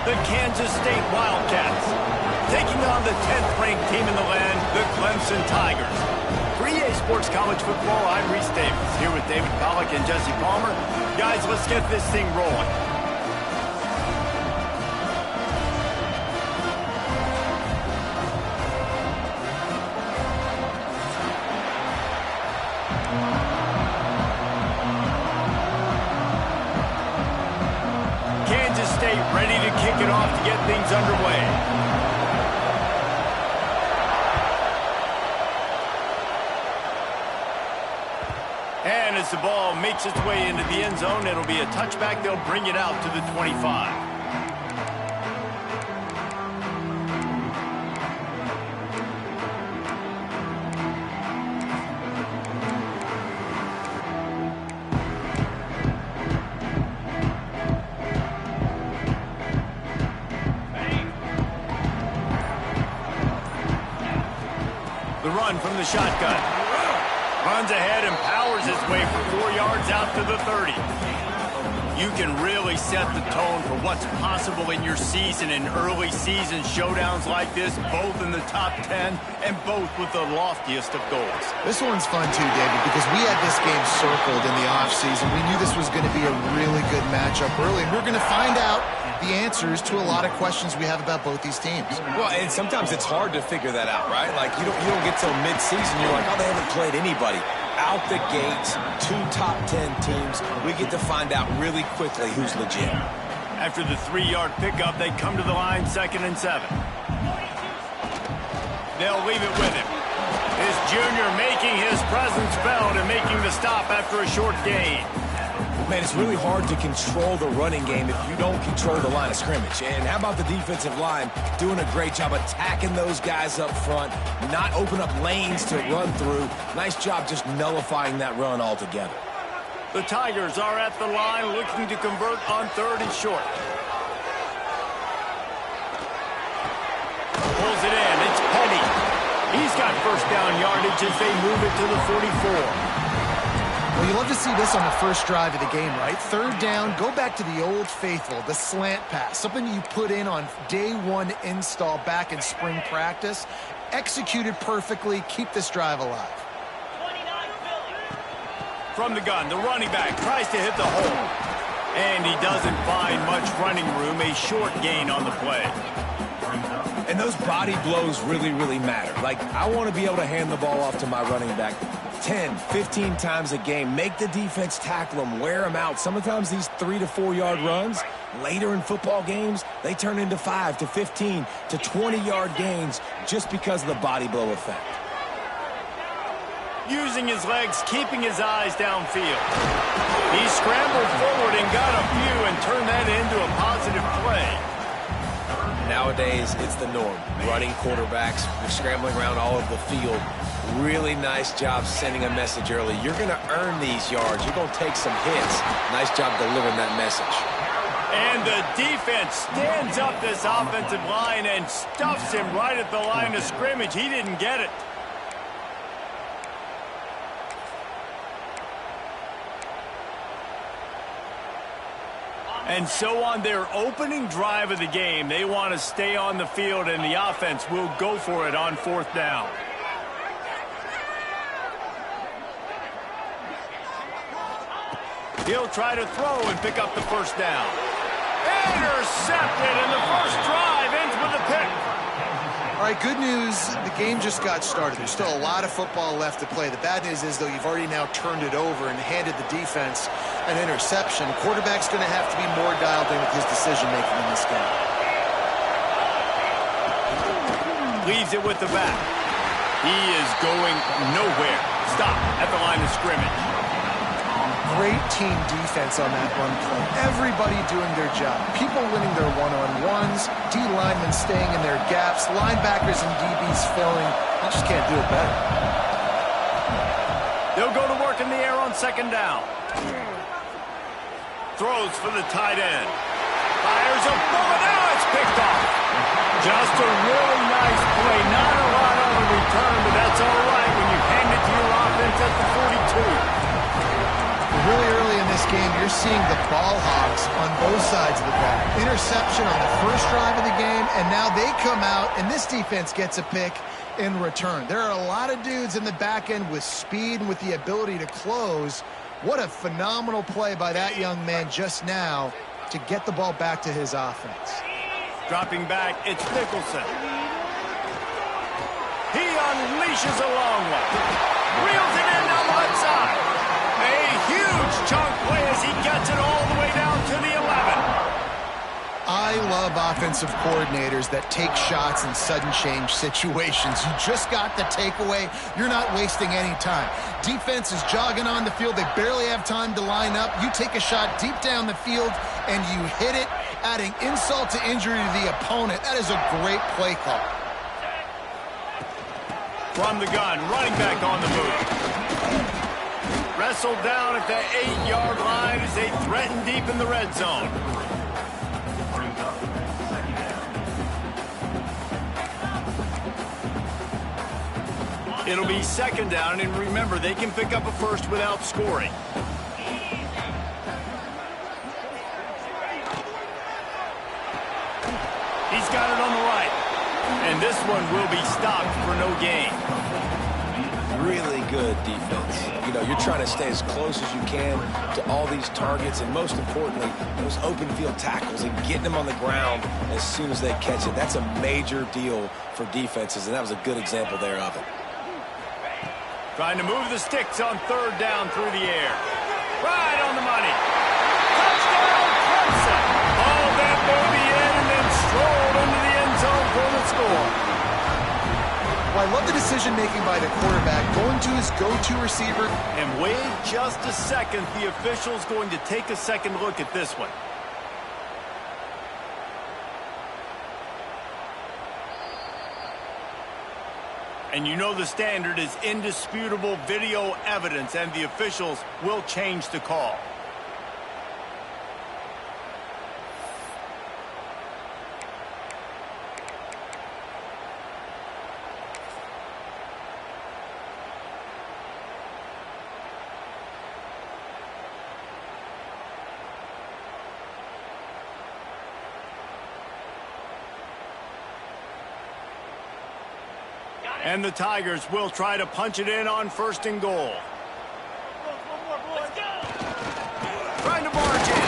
the Kansas State Wildcats. Taking on the 10th-ranked team in the land, the Clemson Tigers. For EA Sports College Football, I'm Reese Davis, here with David Pollack and Jesse Palmer. Guys, let's get this thing rolling. Kansas State ready to kick it off to get things underway. And as the ball makes its way into the end zone, it'll be a touchback. They'll bring it out to the 25. The run from the shotgun. Runs ahead and powers his way for 4 yards out to the 30. You can really set the tone for what's possible in your season in early season showdowns like this, both in the top 10 and both with the loftiest of goals. This one's fun too, David, because we had this game circled in the offseason. We knew this was going to be a really good matchup early, and we're going to find out the answers to a lot of questions we have about both these teams. Well, and sometimes it's hard to figure that out, right? Like, you don't get till mid-season, you're like, oh, they haven't played anybody. Out the gates, 2 top 10 teams, we get to find out really quickly who's legit. After the 3-yard pickup, they come to the line, 2nd and 7. They'll leave it with him. This junior making his presence felt and making the stop after a short gain. Man, it's really hard to control the running game if you don't control the line of scrimmage. And how about the defensive line doing a great job attacking those guys up front, not open up lanes to run through. Nice job just nullifying that run altogether. The Tigers are at the line looking to convert on 3rd and short. Pulls it in. It's Petty. He's got first down yardage as they move it to the 44. Well, you love to see this on the first drive of the game, right? 3rd down, go back to the old faithful, the slant pass, something you put in on day 1 install back in spring practice. Executed perfectly, keep this drive alive. From the gun, the running back tries to hit the hole. And he doesn't find much running room, a short gain on the play. And those body blows really, really matter. Like, I want to be able to hand the ball off to my running back 10, 15 times a game. Make the defense tackle them, wear them out. Sometimes these 3 to 4 yard runs, later in football games, they turn into 5 to 15 to 20 yard gains just because of the body blow effect. Using his legs, keeping his eyes downfield. He scrambled forward and got a few and turned that into a positive play. Nowadays, it's the norm. Running quarterbacks, they're scrambling around all over the field. Really nice job sending a message early. You're going to earn these yards. You're going to take some hits. Nice job delivering that message. And the defense stands up this offensive line and stuffs him right at the line of scrimmage. He didn't get it. And so on their opening drive of the game, they want to stay on the field, and the offense will go for it on 4th down. He'll try to throw and pick up the first down. Intercepted, and the first drive ends with a pick. All right, good news, the game just got started. There's still a lot of football left to play. The bad news is, though, you've already now turned it over and handed the defense an interception. Quarterback's going to have to be more dialed in with his decision-making in this game. Leaves it with the back. He is going nowhere. Stop at the line of scrimmage. Great team defense on that run play. Everybody doing their job. People winning their one-on-ones, D linemen staying in their gaps, linebackers and DBs filling. You just can't do it better. They'll go to work in the air on 2nd down. Throws for the tight end. Fires a bullet. Now it's picked off. Just a really nice play. Not a lot on the return, but that's all right when you hand it to your offense at the 42. Really early in this game, you're seeing the ball hogs on both sides of the ball. Interception on the first drive of the game, and now they come out, and this defense gets a pick in return. There are a lot of dudes in the back end with speed and with the ability to close. What a phenomenal play by that young man just now to get the ball back to his offense. Dropping back, it's Nicholson. He unleashes a long one. Reels it in down the left side. A huge chunk play as he gets it all the way down to the 11. I love offensive coordinators that take shots in sudden change situations. You just got the takeaway. You're not wasting any time. Defense is jogging on the field. They barely have time to line up. You take a shot deep down the field, and you hit it, adding insult to injury to the opponent. That is a great play call. From the gun, running back on the move. Wrestled down at the 8-yard line as they threaten deep in the red zone. It'll be second down, and remember, they can pick up a first without scoring. He's got it on the right. And this one will be stopped for no gain. Really good defense. You know, you're trying to stay as close as you can to all these targets, and most importantly, those open field tackles and getting them on the ground as soon as they catch it. That's a major deal for defenses, and that was a good example there of it. Trying to move the sticks on third down through the air. Right on the money. Touchdown, Clemson. Oh, that baby in and then strolled into the end zone for the score. Well, I love the decision-making by the quarterback, going to his go-to receiver. And wait just a second. The official's going to take a second look at this one. And you know the standard is indisputable video evidence, and the officials will change the call. And the Tigers will try to punch it in on first and goal. Trying to barge in.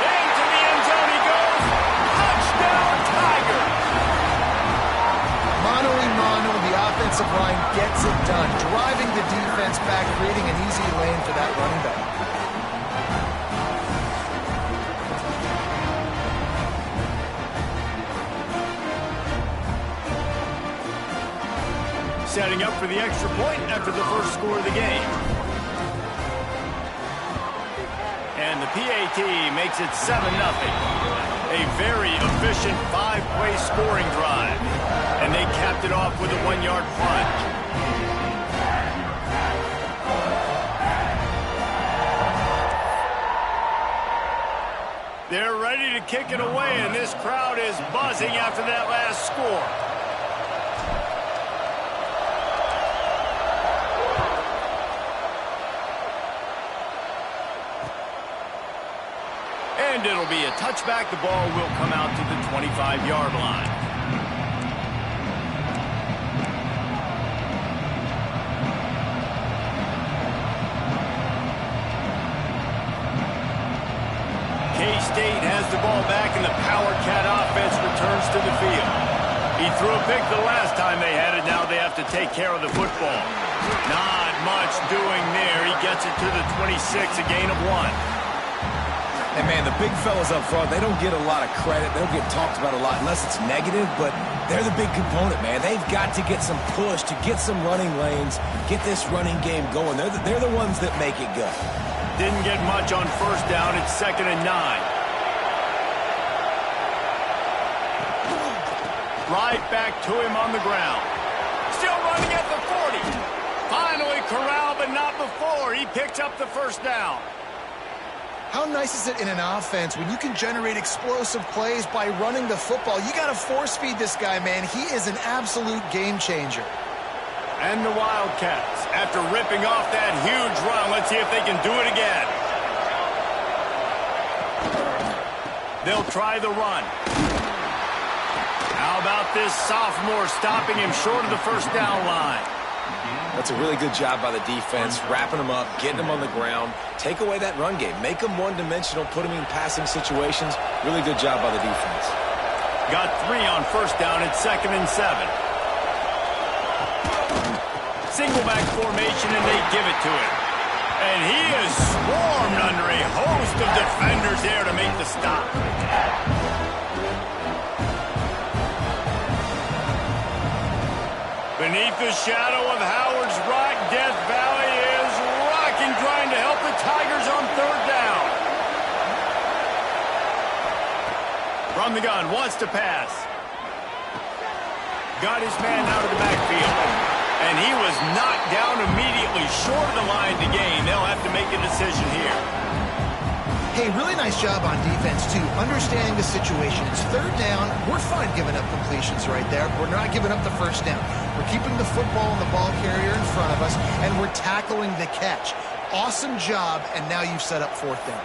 Into the end zone he goes. Touchdown, Tigers! Mano a mano, the offensive line gets it done. Driving the defense back, creating an easy lane for that running back. Setting up for the extra point after the first score of the game. And the PAT makes it 7-0. A very efficient 5-play scoring drive. And they capped it off with a 1-yard plunge. They're ready to kick it away, and this crowd is buzzing after that last score. And it'll be a touchback. The ball will come out to the 25-yard line. K-State has the ball back, and the Power Cat offense returns to the field. He threw a pick the last time they had it. Now they have to take care of the football. Not much doing there. He gets it to the 26, a gain of 1. Hey, man, the big fellas up front, they don't get a lot of credit. They don't get talked about a lot unless it's negative, but they're the big component, man. They've got to get some push to get some running lanes, get this running game going. They're the ones that make it go. Didn't get much on first down. It's 2nd and 9. Right back to him on the ground. Still running at the 40. Finally corralled, but not before. He picks up the first down. How nice is it in an offense when you can generate explosive plays by running the football? You got to force feed this guy, man. He is an absolute game changer. And the Wildcats, after ripping off that huge run, let's see if they can do it again. They'll try the run. How about this sophomore stopping him short of the first down line? That's a really good job by the defense, wrapping them up, getting them on the ground. Take away that run game. Make them one-dimensional, put them in passing situations. Really good job by the defense. Got 3 on first down at 2nd and 7. Single back formation, and they give it to him. And he is swarmed under a host of defenders there to make the stop. Beneath the shadow of Howard's Rock, Death Valley is rocking, trying to help the Tigers on 3rd down. From the gun, wants to pass. Got his man out of the backfield. And he was knocked down immediately short of the line to gain. They'll have to make a decision here. Hey, really nice job on defense, too. Understanding the situation. It's 3rd down. We're fine giving up completions right there. We're not giving up the first down. We're keeping the football and the ball carrier in front of us, and we're tackling the catch. Awesome job, and now you've set up 4th down.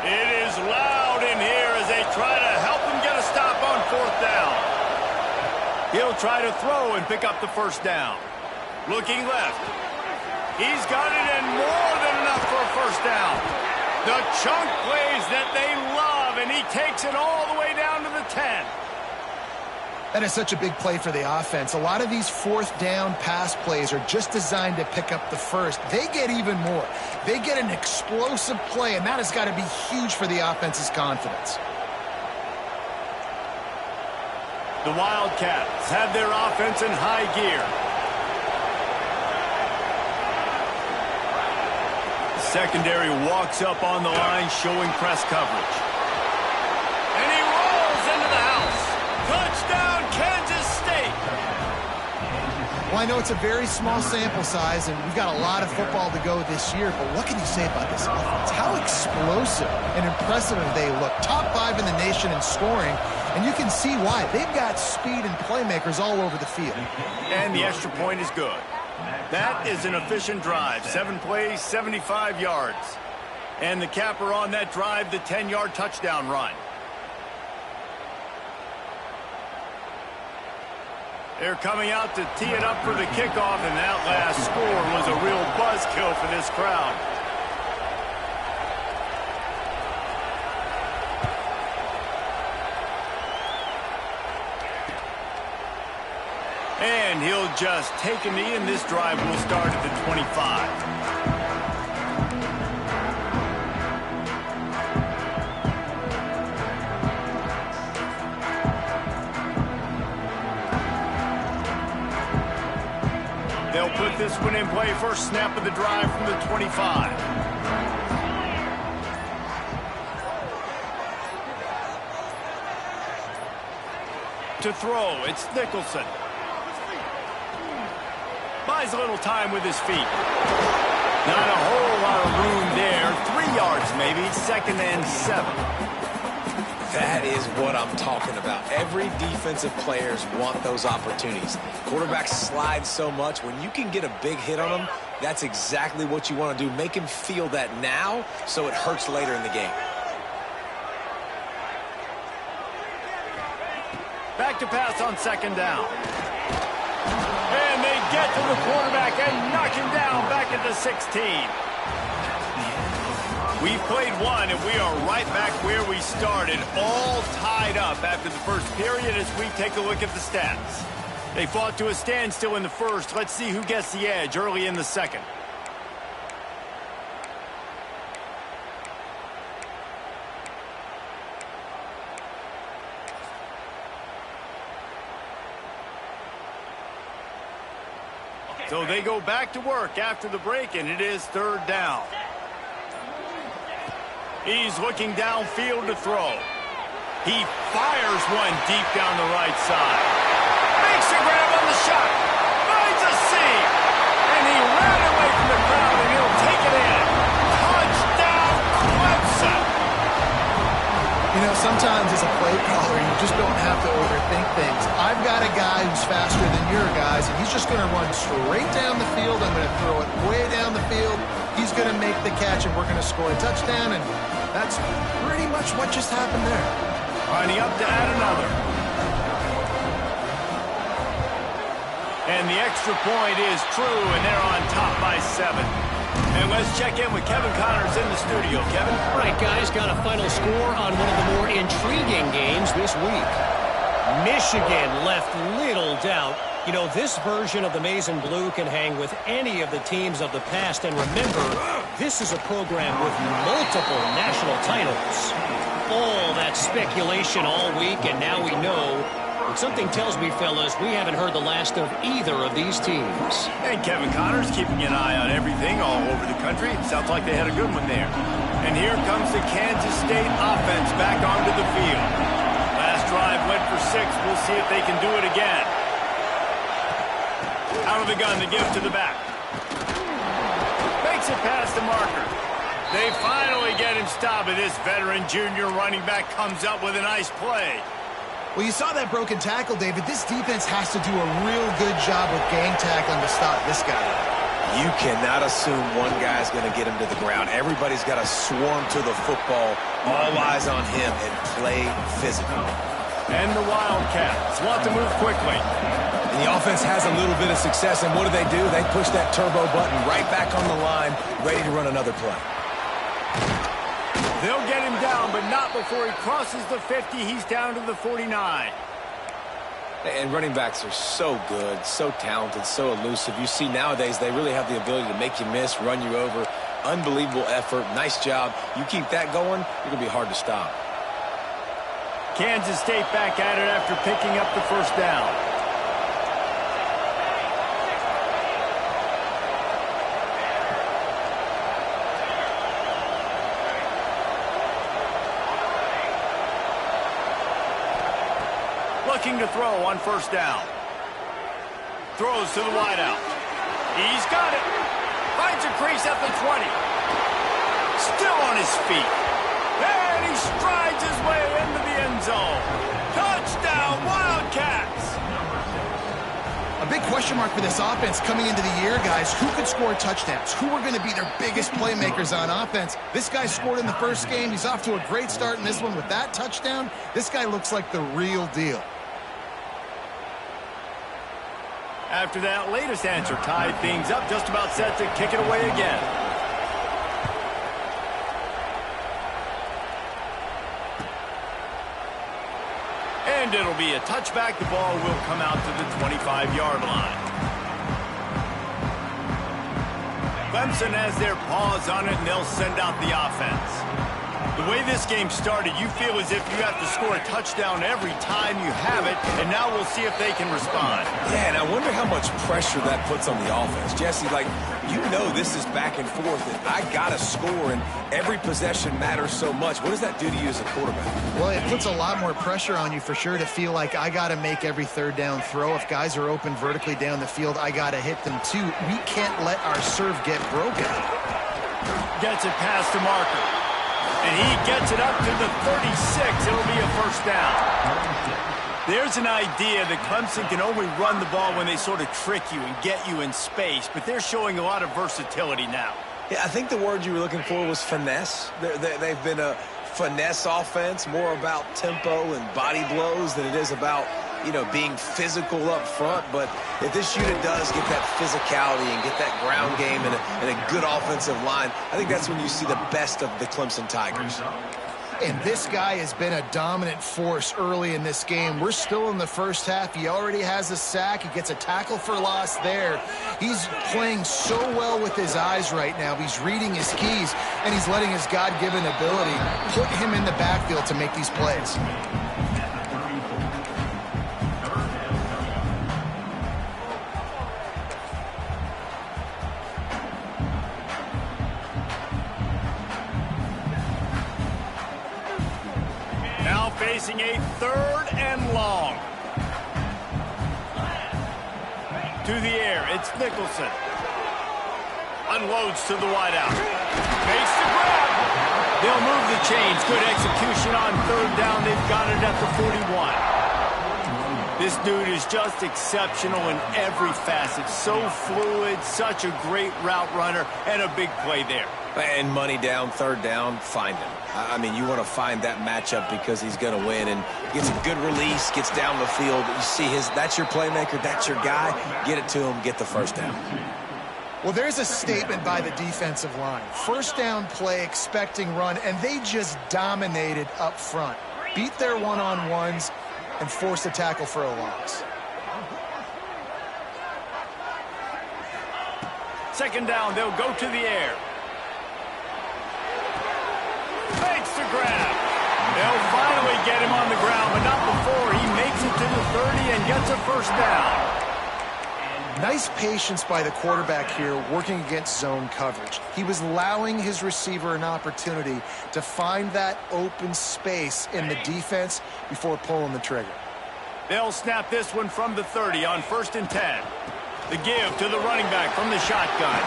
It is loud in here as they try to help him get a stop on 4th down. He'll try to throw and pick up the first down. Looking left. He's got it and more than enough for a first down. The chunk plays that they love, and he takes it all the way down to the 10. That is such a big play for the offense. A lot of these 4th down pass plays are just designed to pick up the first. They get even more. They get an explosive play, and that has got to be huge for the offense's confidence. The Wildcats have their offense in high gear. The secondary walks up on the line, showing press coverage. And he rolls into the house. Touchdown, Kansas State. Well, I know it's a very small sample size, and we've got a lot of football to go this year, but what can you say about this offense? How explosive and impressive they look. Top 5 in the nation in scoring, and you can see why. They've got speed and playmakers all over the field. And the extra point is good. That is an efficient drive. 7 plays, 75 yards. And the capper on that drive, the 10-yard touchdown run. They're coming out to tee it up for the kickoff, and that last score was a real buzzkill for this crowd. And he'll just take a knee, and this drive will start at the 25. They'll put this one in play. First snap of the drive from the 25. To throw, it's Nicholson. Buys a little time with his feet. Not a whole lot of room there. 3 yards maybe, 2nd and 7. That is what I'm talking about. Every defensive players want those opportunities. Quarterbacks slide so much. When you can get a big hit on them, that's exactly what you want to do. Make him feel that now so it hurts later in the game. Back to pass on 2nd down. And they get to the quarterback and knock him down back at the 16. We've played one, and we are right back where we started, all tied up after the first period as we take a look at the stats. They fought to a standstill in the first. Let's see who gets the edge early in the second. So they go back to work after the break, and it is 3rd down. He's looking downfield to throw. He fires one deep down the right side. Makes a grab on the shot. Finds a seam. And he ran away from the crowd, and he'll take it in. Touchdown, Clemson. You know, sometimes as a play caller, you just don't have to overthink things. I've got a guy who's faster than your guys, and he's just going to run straight down the field. I'm going to throw it way down the field. he's going to make the catch, and we're going to score a touchdown, and that's pretty much what just happened there. Lining up to add another. And the extra point is true, and they're on top by 7. And let's check in with Kevin Connors in the studio. Kevin? All right, guys, got a final score on one of the more intriguing games this week. Michigan left little doubt. You know, this version of the Maize and Blue can hang with any of the teams of the past. And remember, this is a program with multiple national titles. All that speculation all week, and now we know. But something tells me, fellas, we haven't heard the last of either of these teams. And Kevin Connors keeping an eye on everything all over the country. Sounds like they had a good one there. And here comes the Kansas State offense back onto the field. Last drive went for 6. We'll see if they can do it again. Out of the gun to give to the back. Makes it past the marker. They finally get him stopped, and this veteran junior running back comes up with a nice play. Well, you saw that broken tackle, David. This defense has to do a real good job with gang tackling to stop this guy. You cannot assume one guy's going to get him to the ground. Everybody's got to swarm to the football, all eyes on him, and play physical. And the Wildcats want to move quickly. And the offense has a little bit of success, and what do? They push that turbo button right back on the line, ready to run another play. They'll get him down, but not before he crosses the 50. He's down to the 49. And running backs are so good, so talented, so elusive. You see nowadays they really have the ability to make you miss, run you over. Unbelievable effort. Nice job. You keep that going, you're going to be hard to stop. Kansas State back at it after picking up the first down. Looking to throw on first down. Throws to the wideout. He's got it. Finds a crease at the 20. Still on his feet. And he strides his way into the end zone. Touchdown, Wildcats! A big question mark for this offense coming into the year, guys. Who could score touchdowns? Who are going to be their biggest playmakers on offense? This guy scored in the first game. He's off to a great start in this one with that touchdown. This guy looks like the real deal. After that latest answer tied things up, just about set to kick it away again. And it'll be a touchback. The ball will come out to the 25-yard line. Clemson has their paws on it, and they'll send out the offense. The way this game started, you feel as if you have to score a touchdown every time you have it, and now we'll see if they can respond. Yeah, and I wonder how much pressure that puts on the offense. Jesse, like, you know this is back and forth, and I got to score, and every possession matters so much. What does that do to you as a quarterback? Well, it puts a lot more pressure on you for sure to feel like I got to make every third down throw. If guys are open vertically down the field, I got to hit them too. We can't let our serve get broken. Gets it past the marker. And he gets it up to the 36. It'll be a first down. There's an idea that Clemson can only run the ball when they sort of trick you and get you in space, but they're showing a lot of versatility now. Yeah, I think the word you were looking for was finesse. They've been a finesse offense, more about tempo and body blows than it is about, you know, being physical up front. But if this unit does get that physicality and get that ground game and a good offensive line, I think that's when you see the best of the Clemson Tigers. And this guy has been a dominant force early in this game. We're still in the first half. He already has a sack. He gets a tackle for loss there. He's playing so well with his eyes right now. He's reading his keys, and he's letting his God-given ability put him in the backfield to make these plays. Facing a third and long. To the air, it's Nicholson. Unloads to the wideout. Makes the grab. They'll move the chains. Good execution on third down. They've got it at the 41. This dude is just exceptional in every facet. So fluid, such a great route runner, and a big play there. And money down, third down, find him. I mean, you want to find that matchup because he's going to win and gets a good release, gets down the field. You see that's your playmaker, that's your guy. Get it to him, get the first down. Well, there's a statement by the defensive line. First down play, expecting run, and they just dominated up front. Beat their one-on-ones and forced a tackle for a loss. Second down, they'll go to the air. Fakes the grab. They'll finally get him on the ground, but not before he makes it to the 30 and gets a first down. Nice patience by the quarterback here working against zone coverage. He was allowing his receiver an opportunity to find that open space in the defense before pulling the trigger. They'll snap this one from the 30 on 1st and 10. The give to the running back from the shotgun.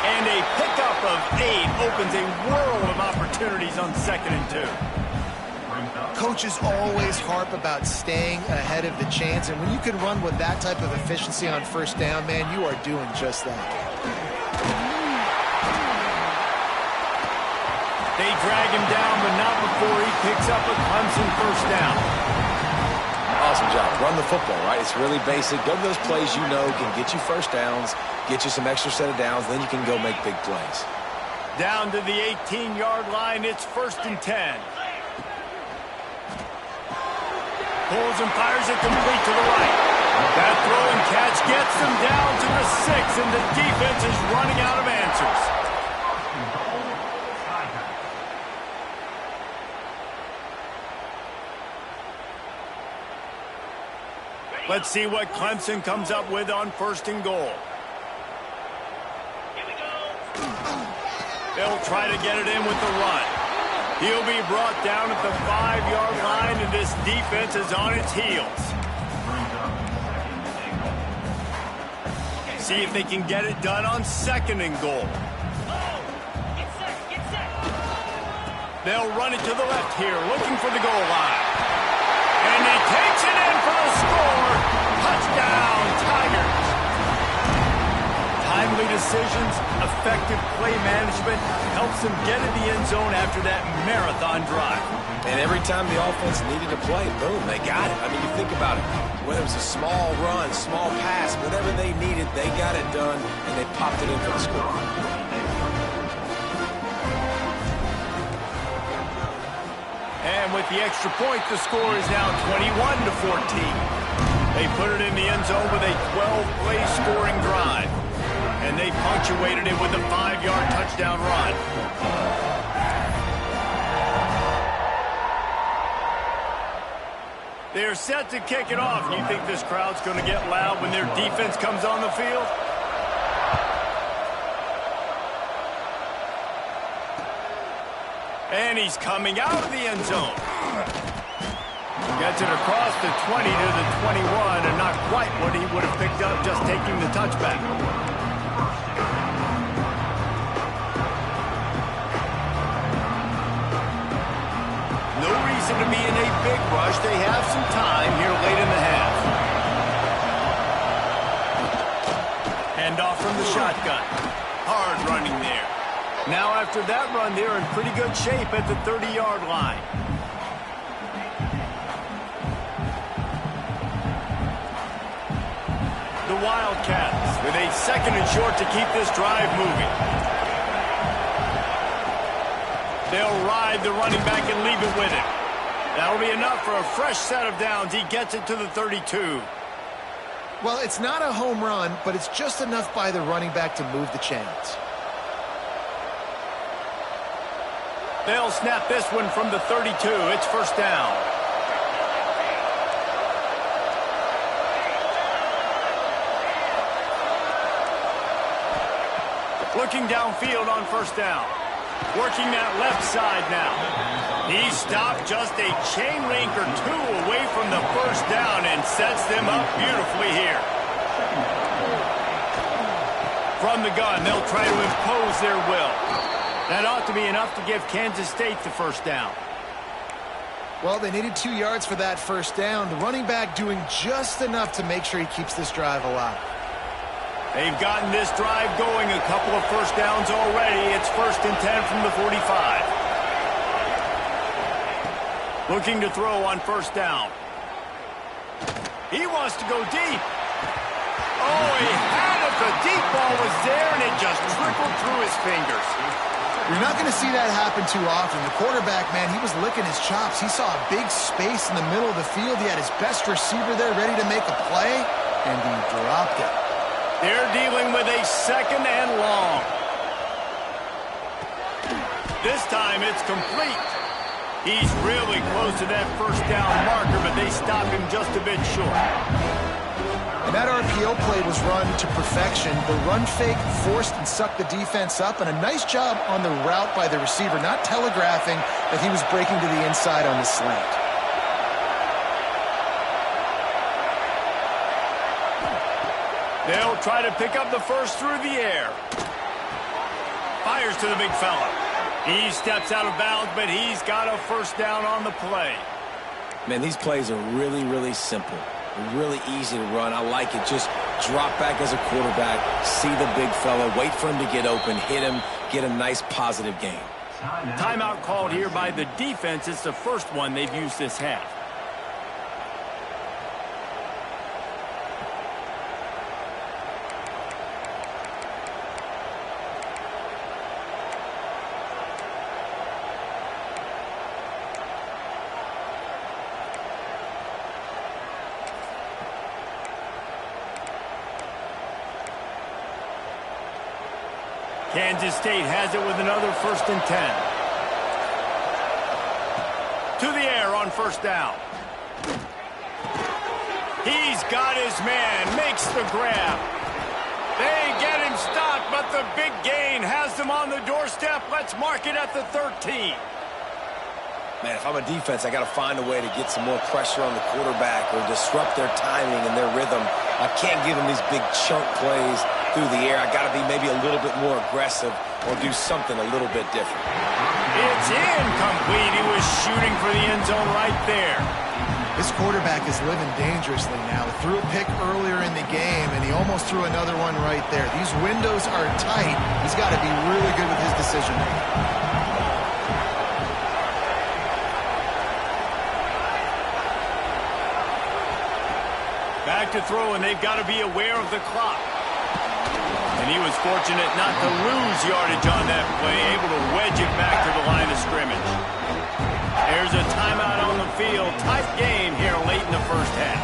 And a pickup of 8 opens a world of opportunities on 2nd and 2. Coaches always harp about staying ahead of the chains, and when you can run with that type of efficiency on 1st down, man, you are doing just that. They drag him down, but not before he picks up a Clemson first down. Awesome job. Run the football, right? It's really basic. Go to those plays you know can get you first downs, get you some extra set of downs, then you can go make big plays. Down to the 18-yard line, it's 1st and 10. Pulls and fires it complete to the right. That throw and catch gets them down to the 6, and the defense is running out of answers. Let's see what Clemson comes up with on 1st and goal. Here we go. They'll try to get it in with the run. He'll be brought down at the 5-yard line, and this defense is on its heels. See if they can get it done on 2nd and goal. Get set, get set. They'll run it to the left here, looking for the goal line. And he takes it in for the score. Touchdown, Tigers. Timely decisions, effective play management helps them get in the end zone after that marathon drive. And every time the offense needed to play, boom, they got it. I mean, you think about it. Whether it was a small run, small pass, whatever they needed, they got it done, and they popped it in for the score. And with the extra point, the score is now 21-14. They put it in the end zone with a 12-play scoring drive. And they punctuated it with a 5-yard touchdown run. They're set to kick it off. You think this crowd's going to get loud when their defense comes on the field? And he's coming out of the end zone. Gets it across the 20 to the 21, and not quite what he would have picked up just taking the touchback. No reason to be in a big rush. They have some time here late in the half. Handoff from the shotgun. Hard running there. Now after that run, they're in pretty good shape at the 30-yard line. The Wildcats with a 2nd and short to keep this drive moving. They'll ride the running back and leave it with him. That'll be enough for a fresh set of downs. He gets it to the 32. Well, it's not a home run, but it's just enough by the running back to move the chains. They'll snap this one from the 32. It's 1st down. Looking downfield on 1st down. Working that left side now. He stopped just a chain link or 2 away from the 1st down and sets them up beautifully here. From the gun, they'll try to impose their will. That ought to be enough to give Kansas State the 1st down. Well, they needed 2 yards for that first down. The running back doing just enough to make sure he keeps this drive alive. They've gotten this drive going, a couple of first downs already. It's 1st and 10 from the 45. Looking to throw on 1st down. He wants to go deep. Oh, he had it. The deep ball was there, and it just trickled through his fingers. You're not going to see that happen too often. The quarterback, man, he was licking his chops. He saw a big space in the middle of the field. He had his best receiver there ready to make a play, and he dropped it. They're dealing with a 2nd and long. This time it's complete. He's really close to that 1st down marker, but they stop him just a bit short. And that RPO play was run to perfection. The run fake forced and sucked the defense up, and a nice job on the route by the receiver, not telegraphing that he was breaking to the inside on the slant. They'll try to pick up the first through the air. Fires to the big fella. He steps out of bounds, but he's got a 1st down on the play. Man, these plays are really, really simple. Really easy to run. I like it. Just drop back as a quarterback, see the big fella, wait for him to get open, hit him, get a nice positive gain. Timeout called here by the defense. It's the first one they've used this half. Kansas State has it with another 1st and 10. To the air on 1st down. He's got his man, makes the grab. They get him stopped, but the big gain has them on the doorstep. Let's mark it at the 13. Man, if I'm a defense, I got to find a way to get some more pressure on the quarterback or disrupt their timing and their rhythm. I can't give them these big chunk plays through the air. I got to be maybe a little bit more aggressive or do something a little bit different. It's incomplete. He was shooting for the end zone right there. This quarterback is living dangerously now. He threw a pick earlier in the game, and he almost threw another one right there. These windows are tight. He's got to be really good with his decision-making. Back to throw, and they've got to be aware of the clock. And he was fortunate not to lose yardage on that play, able to wedge it back to the line of scrimmage. There's a timeout on the field. Tight game here late in the 1st half.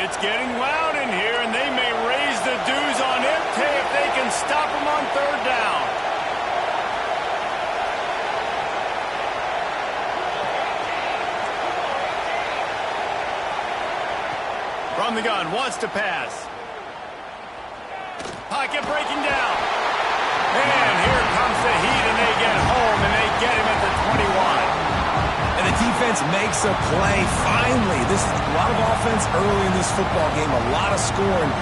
It's getting loud in here, and they may raise the dues on Impey if they can stop him on 3rd down. From the gun, wants to pass. Pocket breaking down. And here comes the heat, and they get home, and they get him at the 21. And the defense makes a play. Finally, this is a lot of offense early in this football game, a lot of scoring.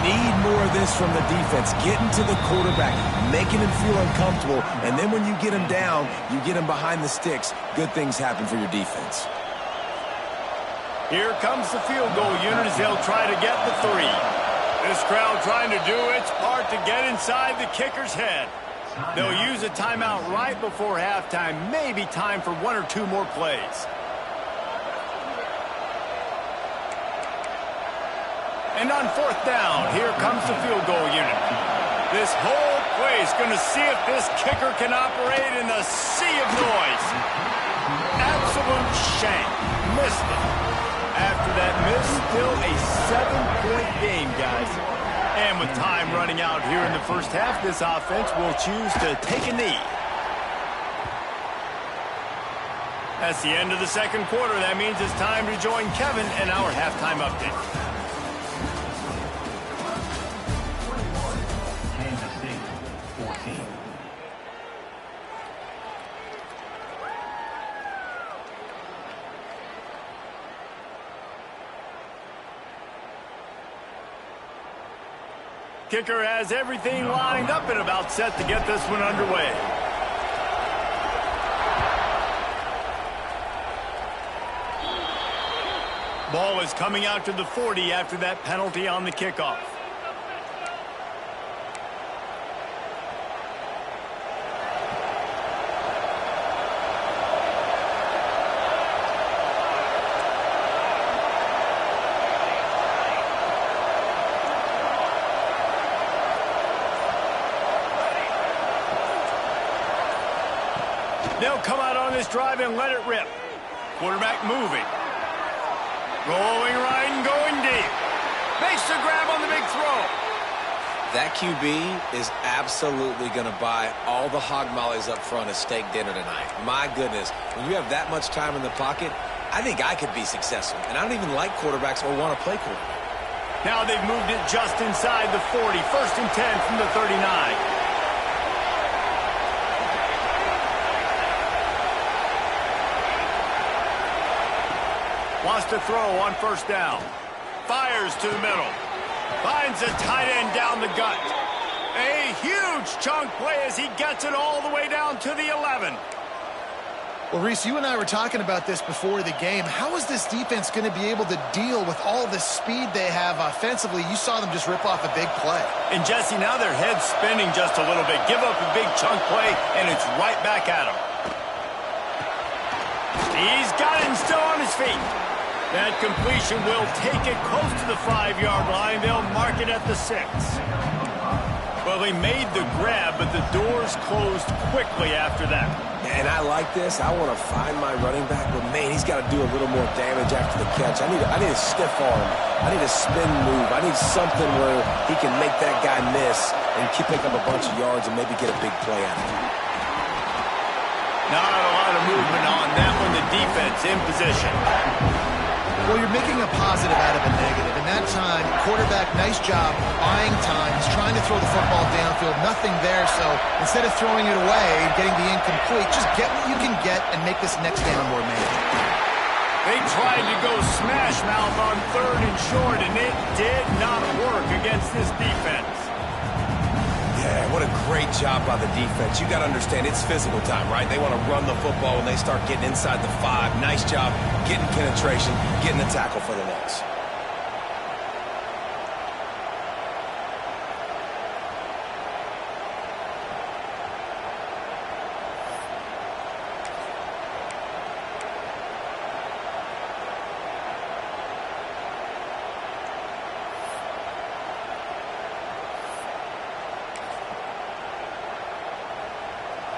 Need more of this from the defense. Getting to the quarterback, making him feel uncomfortable, and then when you get him down, you get him behind the sticks. Good things happen for your defense. Here comes the field goal unit as they'll try to get the 3. This crowd trying to do its part to get inside the kicker's head. They'll use a timeout right before halftime. Maybe time for 1 or 2 more plays. And on 4th down, here comes the field goal unit. This whole play is going to see if this kicker can operate in the sea of noise. Absolute shank. Missed it. After that miss, still a 7-point game, guys. And with time running out here in the 1st half, this offense will choose to take a knee. That's the end of the 2nd quarter. That means it's time to join Kevin in our halftime update. Kansas State, 14. Kicker has everything lined up and about set to get this one underway. Ball is coming out to the 40 after that penalty on the kickoff. They'll come out on this drive and let it rip. Quarterback moving. Rolling right and going deep. Makes the grab on the big throw. That QB is absolutely going to buy all the hog mollies up front at steak dinner tonight. My goodness, when you have that much time in the pocket, I think I could be successful. And I don't even like quarterbacks or want to play quarterback. Now they've moved it just inside the 40. 1st and 10 from the 39. Wants to throw on 1st down. Fires to the middle. Finds a tight end down the gut. A huge chunk play as he gets it all the way down to the 11. Well, Reese, you and I were talking about this before the game. How is this defense going to be able to deal with all the speed they have offensively? You saw them just rip off a big play. And, Jesse, now their head's spinning just a little bit. Give up a big chunk play, and it's right back at him. He's got it and still on his feet. That completion will take it close to the 5-yard line. They'll mark it at the 6. Well, he made the grab, but the doors closed quickly after that. And I like this. I want to find my running back, but, man, he's got to do a little more damage after the catch. I need a stiff arm. I need a spin move. I need something where he can make that guy miss and pick up a bunch of yards and maybe get a big play out of it. Not a lot of movement on that one. The defense in position. Well, you're making a positive out of a negative. In that time, quarterback, nice job, buying time. He's trying to throw the football downfield. Nothing there, so instead of throwing it away and getting the incomplete, just get what you can get and make this next down more manageable. They tried to go smash mouth on 3rd and short, and it did not work against this defense. Yeah, what a great job by the defense. You got to understand, it's physical time, right? They want to run the football when they start getting inside the 5. Nice job getting penetration, getting the tackle for the loss.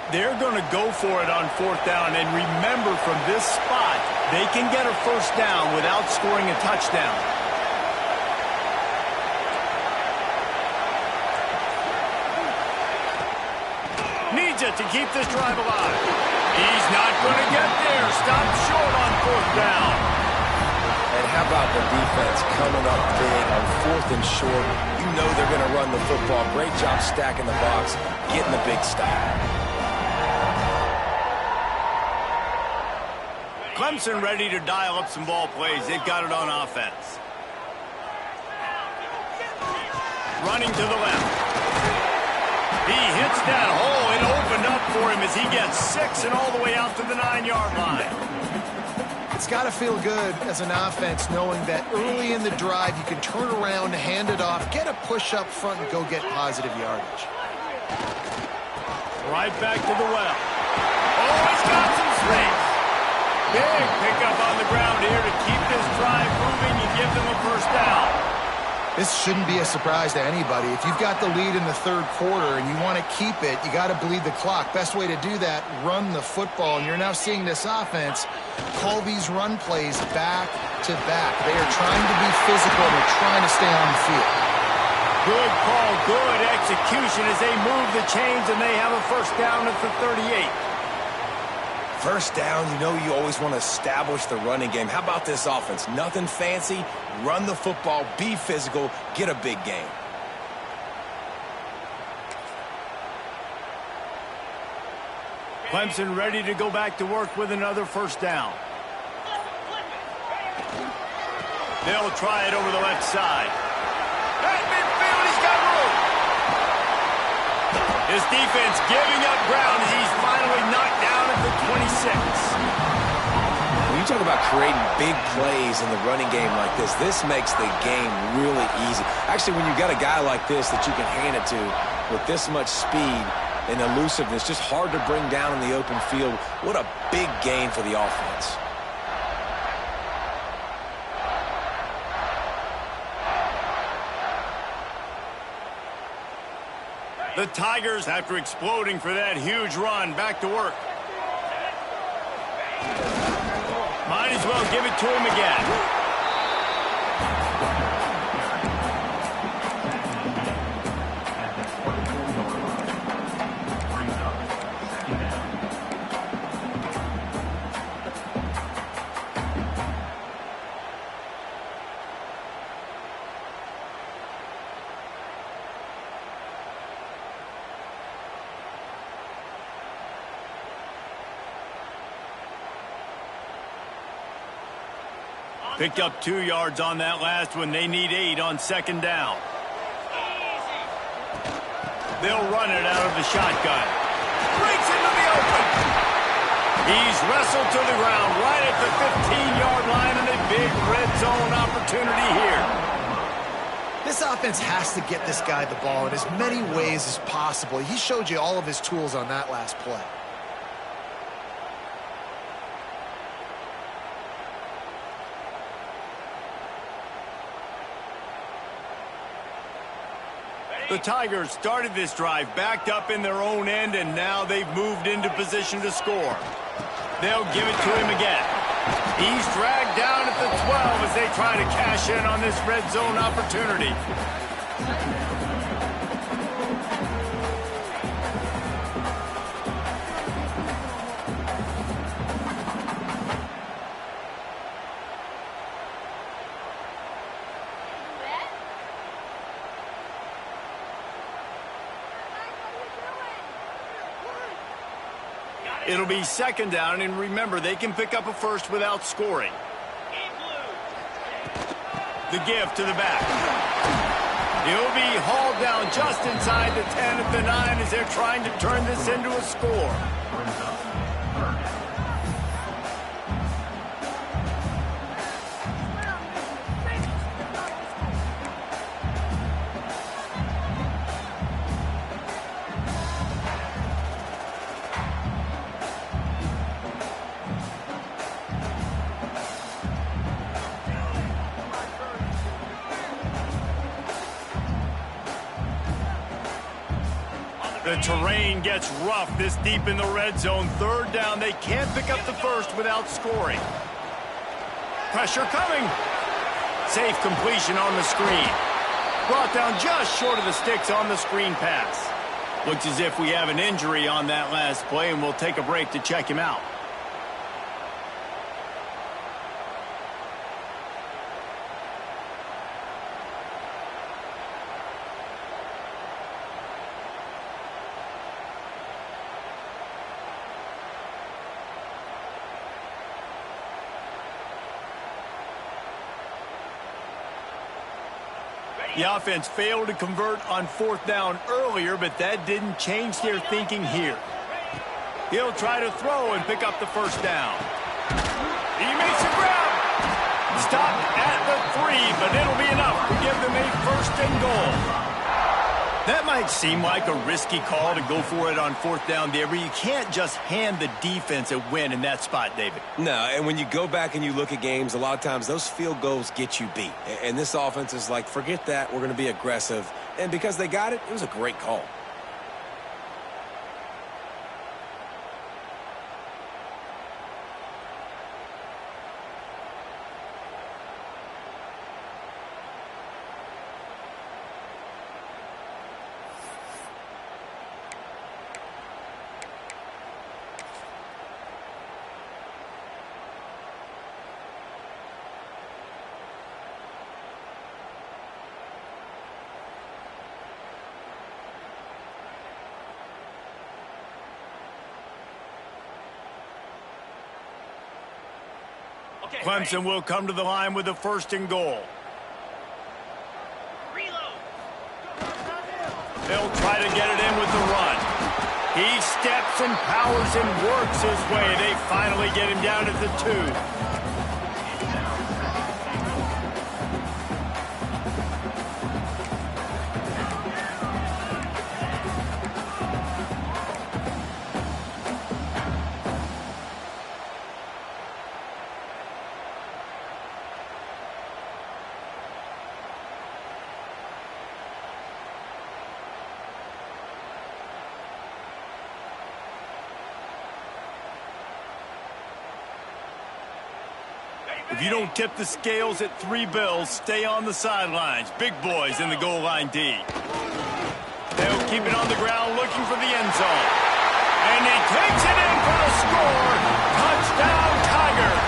They're going to go for it on 4th down, and remember, from this spot, they can get a 1st down without scoring a touchdown. Needs it to keep this drive alive. He's not going to get there. Stopped short on 4th down. And how about the defense coming up big on 4th and short? You know they're going to run the football. Great job stacking the box, getting the big stop. Clemson ready to dial up some ball plays. They've got it on offense. Running to the left. He hits that hole. It opened up for him as he gets 6 and all the way out to the 9-yard line. It's got to feel good as an offense knowing that early in the drive you can turn around, hand it off, get a push up front, and go get positive yardage. Right back to the well. Oh, he's got some space. Big pickup on the ground here to keep this drive moving and give them a 1st down. This shouldn't be a surprise to anybody. If you've got the lead in the 3rd quarter and you want to keep it, you got to bleed the clock. Best way to do that, run the football. And you're now seeing this offense call these run plays back to back. They are trying to be physical. They're trying to stay on the field. Good call, good execution as they move the chains, and they have a 1st down at the 38. 1st down, you know you always want to establish the running game. How about this offense? Nothing fancy. Run the football, be physical, get a big game. Clemson ready to go back to work with another 1st down. They'll try it over the left side. At midfield, he's got room. His defense giving up ground as he's finally knocked down at the 26. We you talk about creating big plays in the running game like this, this makes the game really easy. Actually, when you've got a guy like this that you can hand it to with this much speed and elusiveness, just hard to bring down in the open field, what a big gain for the offense. The Tigers, after exploding for that huge run, back to work. Might as well give it to him again. Picked up 2 yards on that last one. They need 8 on second down. They'll run it out of the shotgun. Breaks into the open. He's wrestled to the ground right at the 15-yard line, and a big red zone opportunity here. This offense has to get this guy the ball in as many ways as possible. He showed you all of his tools on that last play. The Tigers started this drive backed up in their own end, and now they've moved into position to score. They'll give it to him again. He's dragged down at the 12 as they try to cash in on this red zone opportunity. It'll be second down, and remember, they can pick up a first without scoring. The give to the back. He'll be hauled down just inside the 10 at the 9 as they're trying to turn this into a score. The terrain gets rough this deep in the red zone. Third down, they can't pick up the first without scoring. Pressure coming. Safe completion on the screen. Brought down just short of the sticks on the screen pass. Looks as if we have an injury on that last play, and we'll take a break to check him out. The offense failed to convert on fourth down earlier, but that didn't change their thinking here. He'll try to throw and pick up the first down. He makes a grab. Stopped at the 3, but it'll be enough to give them a first and goal. That might seem like a risky call to go for it on fourth down there, but you can't just hand the defense a win in that spot, David. No, and when you go back and you look at games, a lot of times those field goals get you beat. And this offense is like, forget that, we're going to be aggressive. And because they got it, it was a great call. Clemson will come to the line with a first and goal. They'll try to get it in with the run. He steps and powers and works his way. They finally get him down at the 2. If you don't tip the scales at 3 bills, stay on the sidelines. Big boys in the goal line D. They'll keep it on the ground looking for the end zone. And he takes it in for the score. Touchdown, Tigers.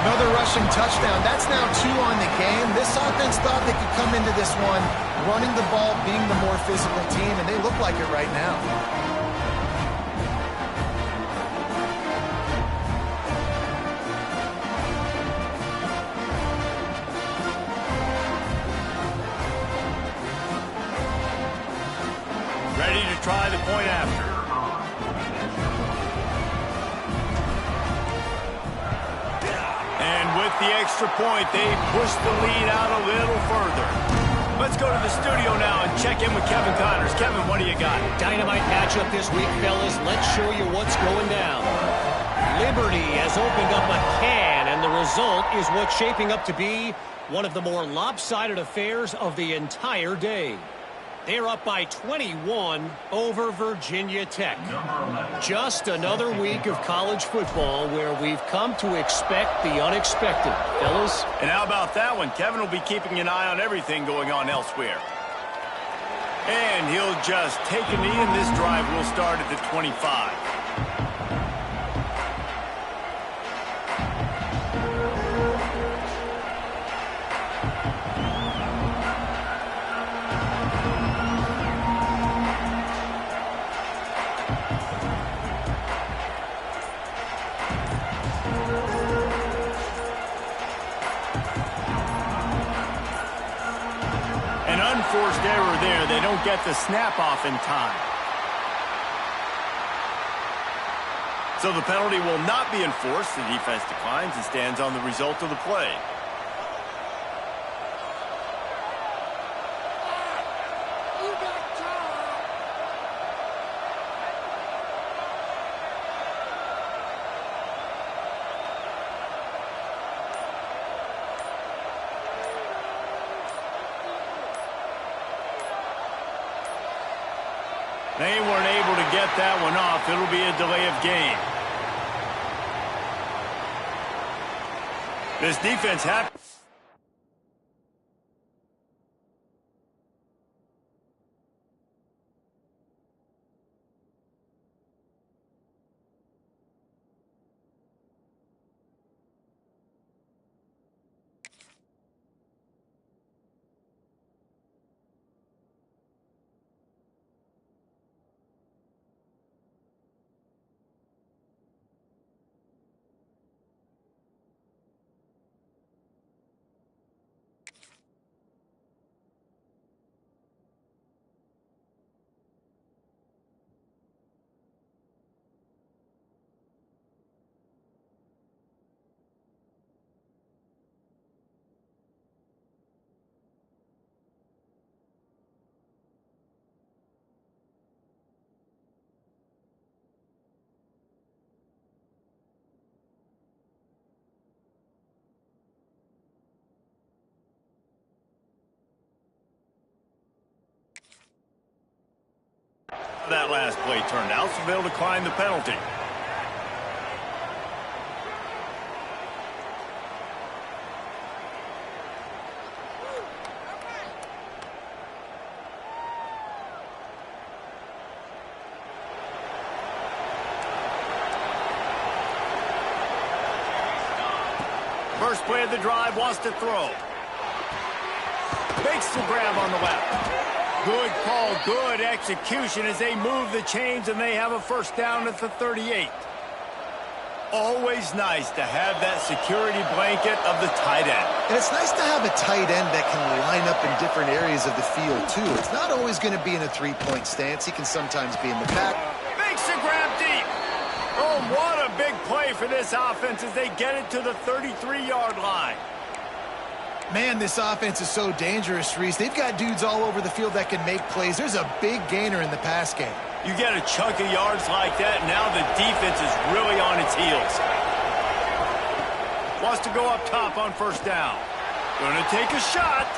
Another rushing touchdown. That's now 2 on the game. This offense thought they could come into this one running the ball, being the more physical team, and they look like it right now. Ready to try the point after. And with the extra point, they push the lead out a little further. Let's go to the studio now and check in with Kevin Connors. Kevin, what do you got? Dynamite matchup this week, fellas. Let's show you what's going down. Liberty has opened up a can, and the result is what's shaping up to be one of the more lopsided affairs of the entire day. They're up by 21 over Virginia Tech. Just another week of college football where we've come to expect the unexpected, fellas. And how about that one? Kevin will be keeping an eye on everything going on elsewhere. And he'll just take a knee, and this drive will start at the 25. Forced error there. They don't get the snap off in time. So the penalty will not be enforced. The defense declines and stands on the result of the play. They weren't able to get that one off. It'll be a delay of game. This defense that last play turned out, so they'll decline the penalty. First play of the drive, wants to throw. Makes the grab on the left. Good call, good execution as they move the chains and they have a first down at the 38. Always nice to have that security blanket of the tight end. And it's nice to have a tight end that can line up in different areas of the field, too. It's not always going to be in a three-point stance. He can sometimes be in the back. Makes the grab deep. Oh, what a big play for this offense as they get it to the 33-yard line. Man, this offense is so dangerous, Reese. They've got dudes all over the field that can make plays. There's a big gainer in the pass game. You get a chunk of yards like that, and now the defense is really on its heels. Wants to go up top on first down. Going to take a shot.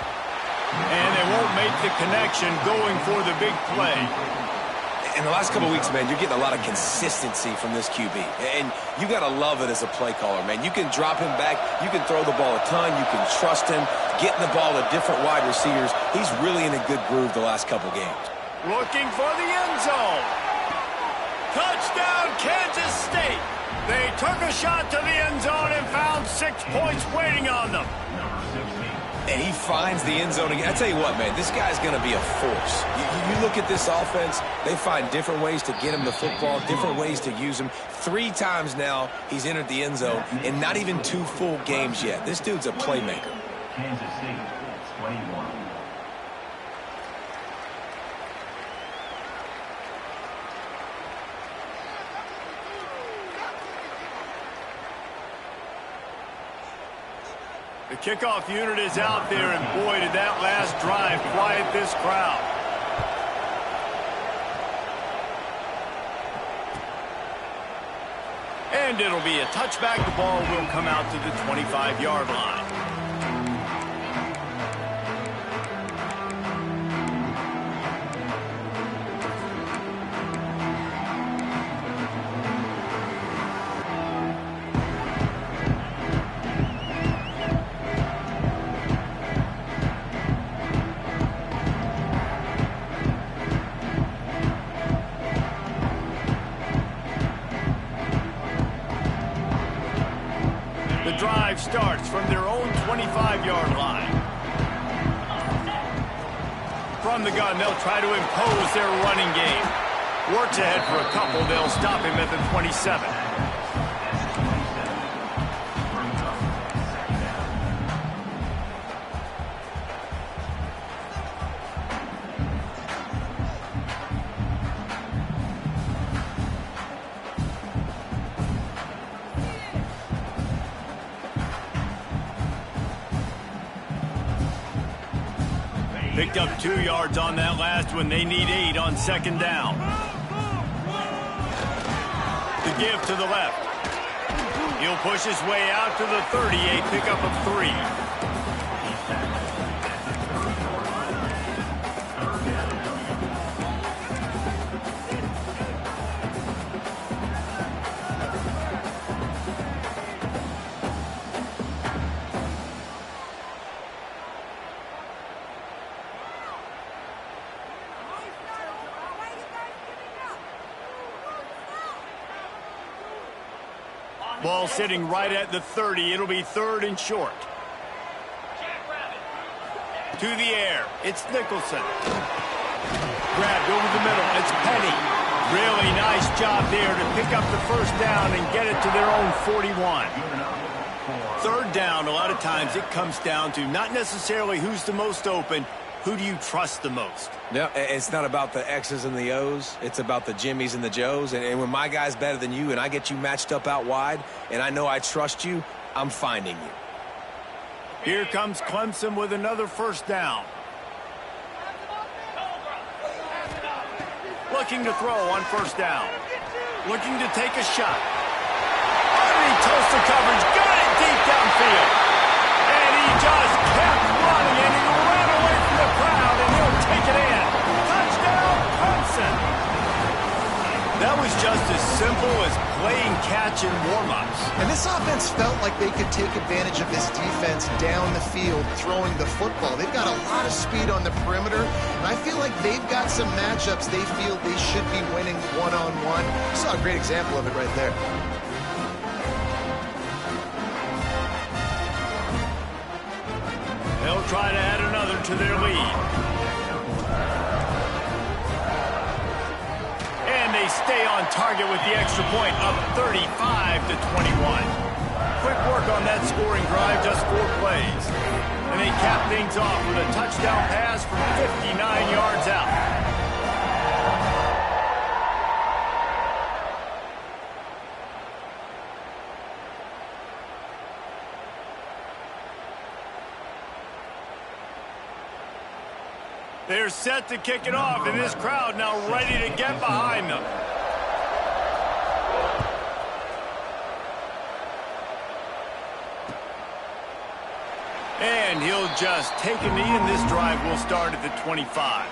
And they won't make the connection going for the big play. In the last couple of weeks, man, you're getting a lot of consistency from this QB. And you got to love it as a play caller, man. You can drop him back. You can throw the ball a ton. You can trust him. Getting the ball to different wide receivers. He's really in a good groove the last couple games. Looking for the end zone. Touchdown, Kansas State. They took a shot to the end zone and found 6 points waiting on them. And he finds the end zone again. I tell you what, man, this guy's going to be a force. You look at this offense, they find different ways to get him the football, different ways to use him. 3 times now he's entered the end zone, and not even 2 full games yet. This dude's a playmaker. Kansas City, 21. The kickoff unit is out there, and boy, did that last drive quiet this crowd. And it'll be a touchback. The ball will come out to the 25-yard line. The drive starts from their own 25-yard line. From the gun, they'll try to impose their running game. Works ahead for a couple. They'll stop him at the 27. Picked up 2 yards on that last one. They need 8 on second down. The give to the left. He'll push his way out to the 30, a pickup of 3. Ball sitting right at the 30. It'll be 3rd and short. To the air. It's Nicholson. Grabbed over the middle. It's Penny. Really nice job there to pick up the first down and get it to their own 41. 3rd down, a lot of times it comes down to not necessarily who's the most open, who do you trust the most? No, it's not about the X's and the O's. It's about the Jimmys and the Joes. And when my guy's better than you and I get you matched up out wide and I know I trust you, I'm finding you. Here comes Clemson with another first down. Looking to throw on first down. Looking to take a shot. Underneath toasted coverage. Got it deep downfield. And he just kept running and he ran away from the crowd and he'll take it in. Touchdown, Clemson. That was just as simple as playing catch in warm-ups. And this offense felt like they could take advantage of this defense down the field throwing the football. They've got a lot of speed on the perimeter, and I feel like they've got some matchups they feel they should be winning one-on-one. Saw a great example of it right there. They'll try to add another to their lead. And they stay on target with the extra point, up 35 to 21. Quick work on that scoring drive, just 4 plays. And they cap things off with a touchdown pass from 59 yards out. They're set to kick it off, and this crowd now ready to get behind them. And he'll just take a knee, and this drive will start at the 25.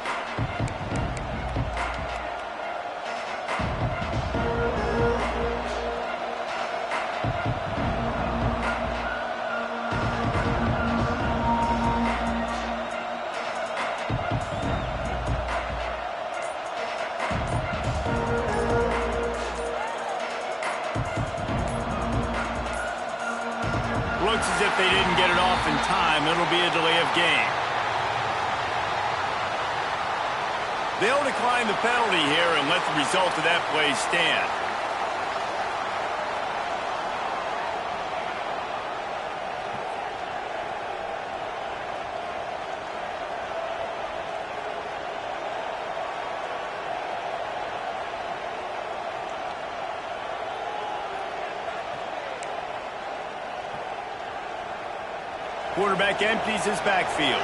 Looks as if they didn't get it off in time. It'll be a delay of game. They'll decline the penalty here and let the result of that play stand. Quarterback empties his backfield.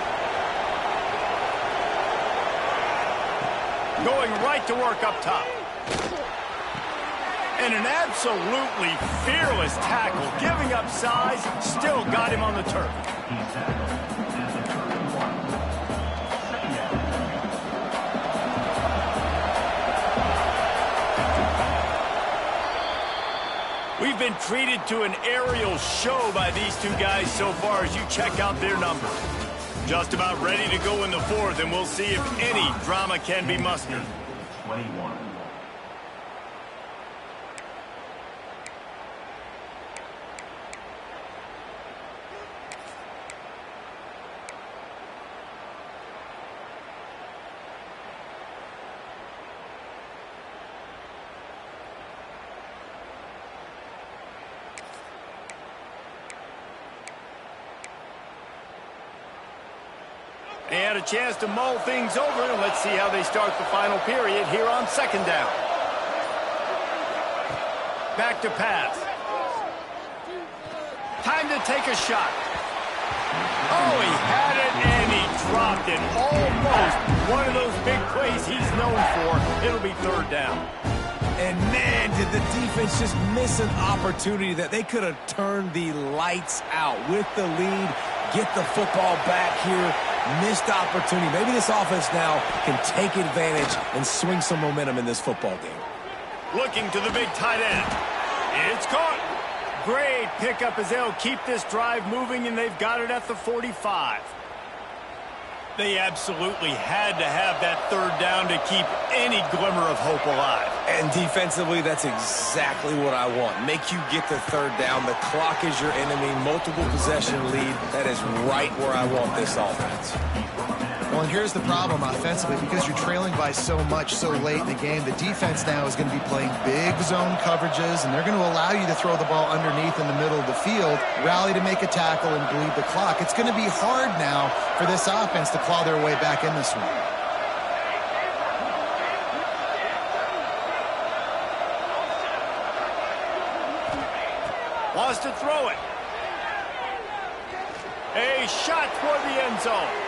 Going right to work up top. And an absolutely fearless tackle. Giving up size, still got him on the turf. He's tackled at the 31. Second down. We've been treated to an aerial show by these two guys so far as you check out their numbers. Just about ready to go in the fourth, and we'll see if any drama can be mustered. 21. They had a chance to mull things over, and let's see how they start the final period here on second down. Back to pass. Time to take a shot. Oh, he had it, and he dropped it. Almost one of those big plays he's known for. It'll be third down. And man, did the defense just miss an opportunity that they could have turned the lights out with the lead, get the football back here. Missed opportunity. Maybe this offense now can take advantage and swing some momentum in this football game. Looking to the big tight end. It's caught. Great pickup as they'll keep this drive moving, and they've got it at the 45. They absolutely had to have that third down to keep any glimmer of hope alive. And defensively, that's exactly what I want. Make you get the third down. The clock is your enemy. Multiple possession lead. That is right where I want this offense. Well, and here's the problem offensively. Because you're trailing by so much so late in the game, the defense now is going to be playing big zone coverages, and they're going to allow you to throw the ball underneath in the middle of the field, rally to make a tackle, and bleed the clock. It's going to be hard now for this offense to claw their way back in this one. Wants to throw it. A shot toward the end zone.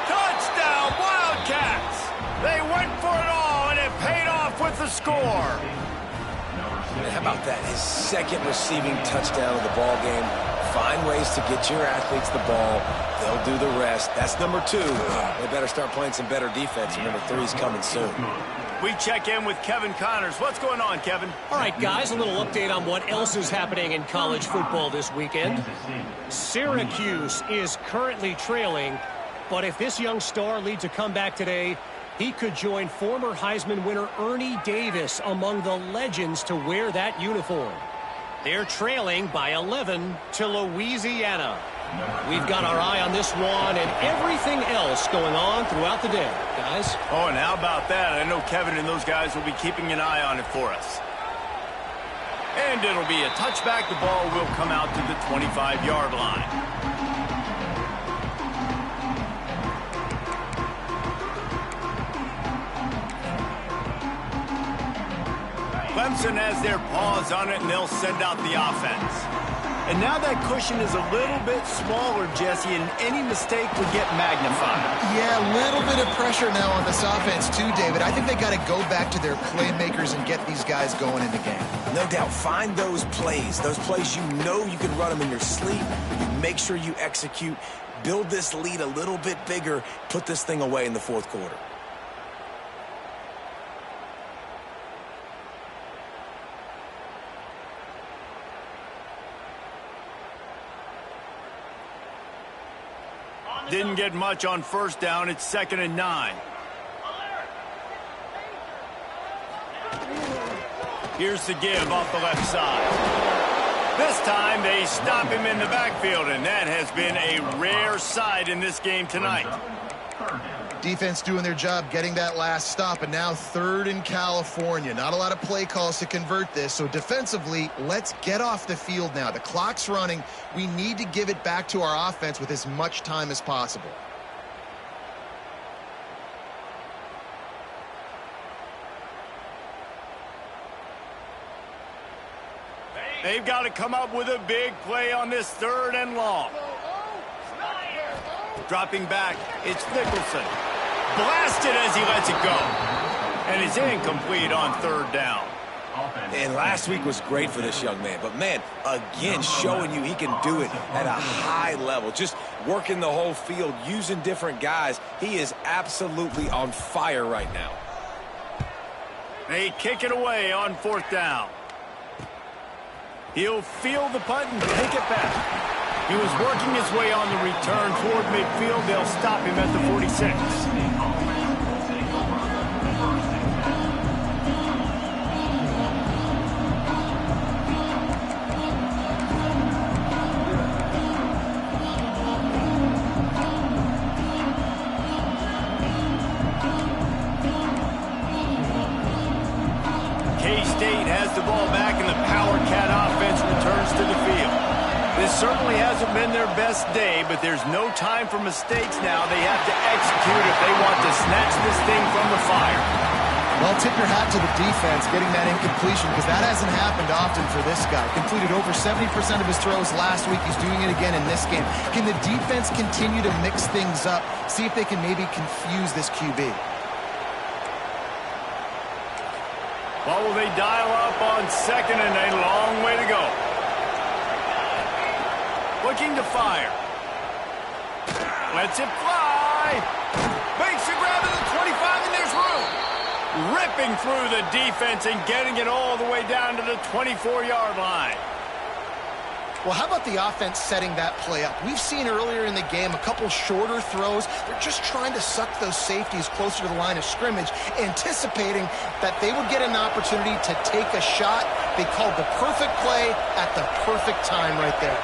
Touchdown, Wildcats! They went for it all, and it paid off with the score. How about that? His second receiving touchdown of the ball game. Find ways to get your athletes the ball. They'll do the rest. That's number 2. They better start playing some better defense, and number 3 is coming soon. We check in with Kevin Connors. What's going on, Kevin? All right, guys, a little update on what else is happening in college football this weekend. Syracuse is currently trailing, but if this young star leads a comeback today, he could join former Heisman winner Ernie Davis among the legends to wear that uniform. They're trailing by 11 to Louisiana. We've got our eye on this one and everything else going on throughout the day, guys. Oh, and how about that? I know Kevin and those guys will be keeping an eye on it for us. And it'll be a touchback. The ball will come out to the 25-yard line. Clemson has their paws on it, and they'll send out the offense. And now that cushion is a little bit smaller, Jesse, and any mistake would get magnified. Yeah, a little bit of pressure now on this offense too, David. I think they got to go back to their playmakers and get these guys going in the game. No doubt. Find those plays you know you can run them in your sleep. You make sure you execute. Build this lead a little bit bigger. Put this thing away in the fourth quarter. Didn't get much on first down. It's 2nd and 9. Here's the give off the left side. This time they stop him in the backfield, and that has been a rare sight in this game tonight. Defense doing their job getting that last stop, and now 3rd in California. Not a lot of play calls to convert this, so defensively, let's get off the field now. The clock's running. We need to give it back to our offense with as much time as possible. They've got to come up with a big play on this 3rd and long. Dropping back, it's Nicholson. Blasted as he lets it go. And it's incomplete on 3rd down. And last week was great for this young man. But, man, again, showing you he can do it at a high level. Just working the whole field, using different guys. He is absolutely on fire right now. They kick it away on 4th down. He'll field the punt and take it back. He was working his way on the return toward midfield. They'll stop him at the 46. K-State has the ball back, and the Power Cat offense returns to the field. This certainly hasn't been their best day, but there's no time for mistakes now. They have to execute if they want to snatch this thing from the fire. Well, tip your hat to the defense getting that incompletion, because that hasn't happened often for this guy. Completed over 70% of his throws last week. He's doing it again in this game. Can the defense continue to mix things up, see if they can maybe confuse this QB? What will they dial up on 2nd and a long way to go? Looking to fire. Lets it fly. Makes a grab at the 25, and there's room. Ripping through the defense and getting it all the way down to the 24-yard line. Well, how about the offense setting that play up? We've seen earlier in the game a couple shorter throws. They're just trying to suck those safeties closer to the line of scrimmage, anticipating that they would get an opportunity to take a shot. They called the perfect play at the perfect time right there.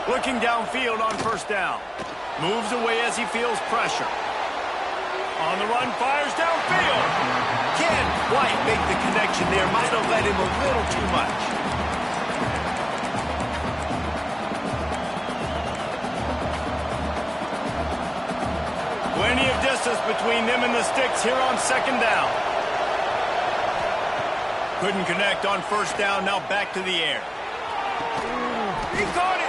Looking downfield on 1st down. Moves away as he feels pressure. On the run, fires downfield. Can't quite make the connection there. Might have led him a little too much. Plenty of distance between them and the sticks here on 2nd down. Couldn't connect on 1st down. Now back to the air. He caught it.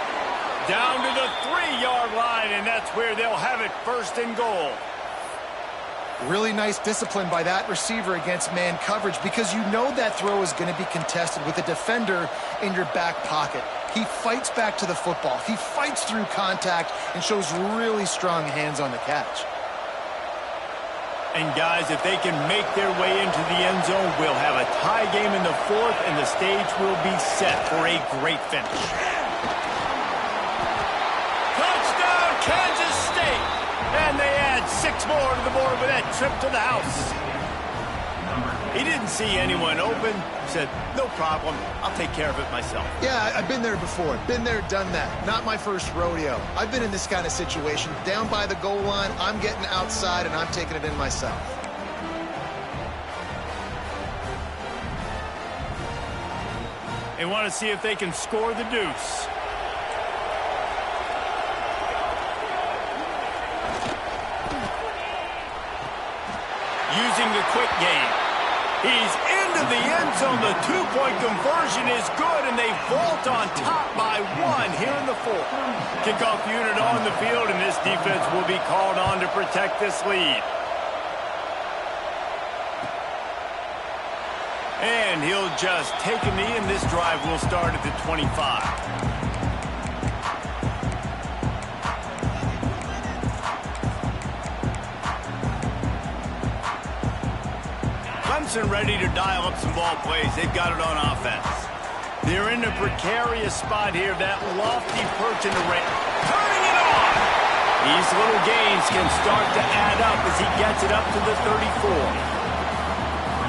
Down to the 3-yard line, and that's where they'll have it 1st and goal. Really nice discipline by that receiver against man coverage, because you know that throw is going to be contested with a defender in your back pocket. He fights back to the football. He fights through contact and shows really strong hands on the catch. And guys, if they can make their way into the end zone, we'll have a tie game in the 4th, and the stage will be set for a great finish. Kansas State, and they add 6 more to the board with that trip to the house. He didn't see anyone open. Said, no problem, I'll take care of it myself. Yeah, I've been there before. Been there, done that. Not my first rodeo. I've been in this kind of situation. Down by the goal line, I'm getting outside, and I'm taking it in myself. They want to see if they can score the deuce. Using the quick game. He's into the end zone. The 2-point conversion is good, and they vault on top by 1 here in the 4th. Kickoff unit on the field, and this defense will be called on to protect this lead. And he'll just take a knee, and this drive will start at the 25. Clemson ready to dial up some ball plays. They've got it on offense. They're in a precarious spot here. That lofty perch in the rain. Turning it on! He These little gains can start to add up as he gets it up to the 34.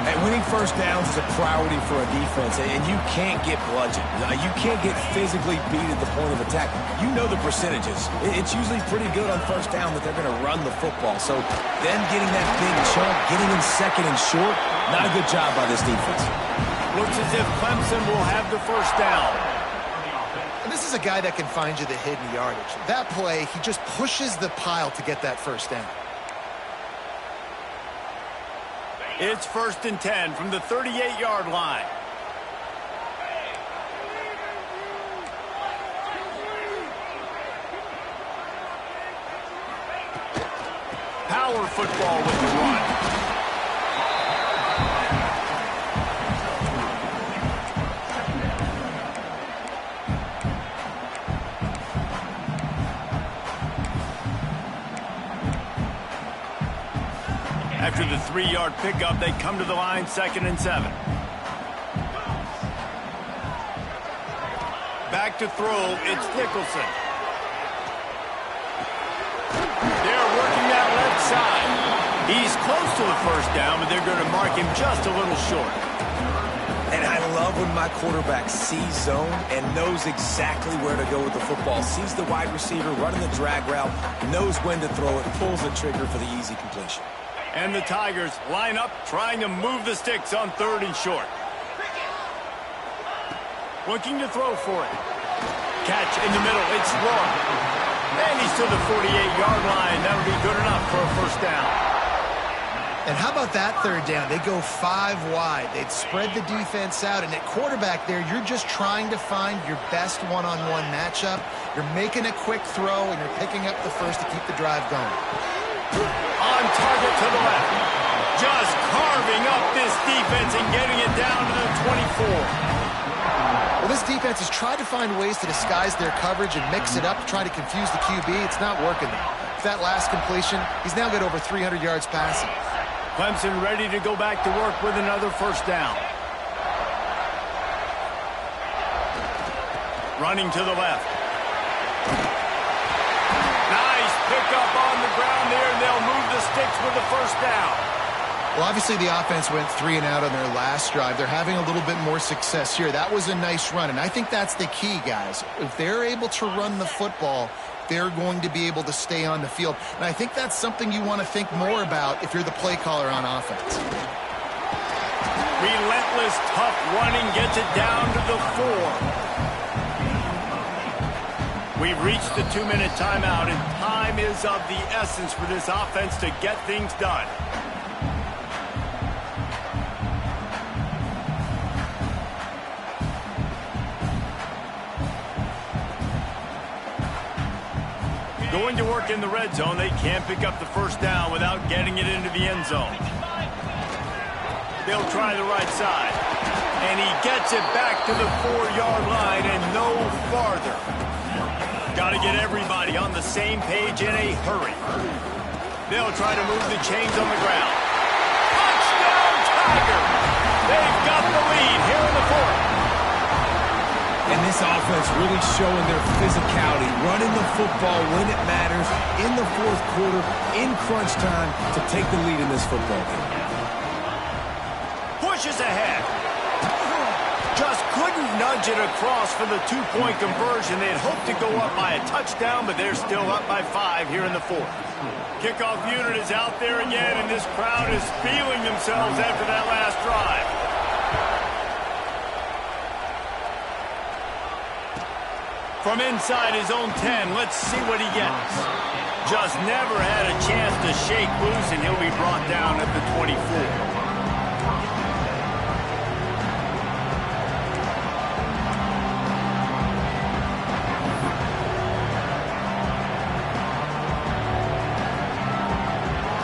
And winning first downs is a priority for a defense, and you can't get bludgeoned. You can't get physically beat at the point of attack. You know the percentages. It's usually pretty good on first down that they're going to run the football. So them getting that big chunk, getting in second and short, not a good job by this defense. Looks as if Clemson will have the first down. And this is a guy that can find you the hidden yardage. That play, he just pushes the pile to get that first down. It's 1st and 10 from the 38-yard line. Power football with the run. After the 3-yard pickup, they come to the line 2nd and 7. Back to throw, it's Nicholson. They're working that left side. He's close to the first down, but they're going to mark him just a little short. And I love when my quarterback sees zone and knows exactly where to go with the football. Sees the wide receiver running the drag route, knows when to throw it, pulls the trigger for the easy completion. And the Tigers line up, trying to move the sticks on 3rd and short. Looking to throw for it. Catch in the middle, it's Roy. And he's to the 48-yard line. That'll be good enough for a first down. And how about that 3rd down? They go 5 wide. They'd spread the defense out. And at quarterback there, you're just trying to find your best one-on-one matchup. You're making a quick throw, and you're picking up the first to keep the drive going. On target to the left. Just carving up this defense and getting it down to the 24. Well, this defense has tried to find ways to disguise their coverage and mix it up to try to confuse the QB. It's not working. With that last completion, he's now got over 300 yards passing. Clemson ready to go back to work with another first down. Running to the left. Nice pickup on the ground there, and they'll move the sticks with the first down. Well, obviously the offense went 3 and out on their last drive. They're having a little bit more success here. That was a nice run, and I think that's the key, guys. If they're able to run the football, they're going to be able to stay on the field. And I think that's something you want to think more about if you're the play caller on offense. Relentless, tough running gets it down to the 4. We've reached the 2-minute timeout, and time is of the essence for this offense to get things done. Going to work in the red zone. They can't pick up the first down without getting it into the end zone. They'll try the right side. And he gets it back to the 4-yard line and no farther. Got to get everybody on the same page in a hurry. They'll try to move the chains on the ground. Touchdown, Tiger! They've got the lead here in the 4th. And this offense really showing their physicality, running the football when it matters, in the 4th quarter, in crunch time, to take the lead in this football game. Pushes ahead. Just couldn't nudge it across for the 2-point conversion. They had hoped to go up by a touchdown, but they're still up by 5 here in the 4th. Kickoff unit is out there again, and this crowd is feeling themselves after that last drive. From inside his own 10, let's see what he gets. Just never had a chance to shake loose, and he'll be brought down at the 24.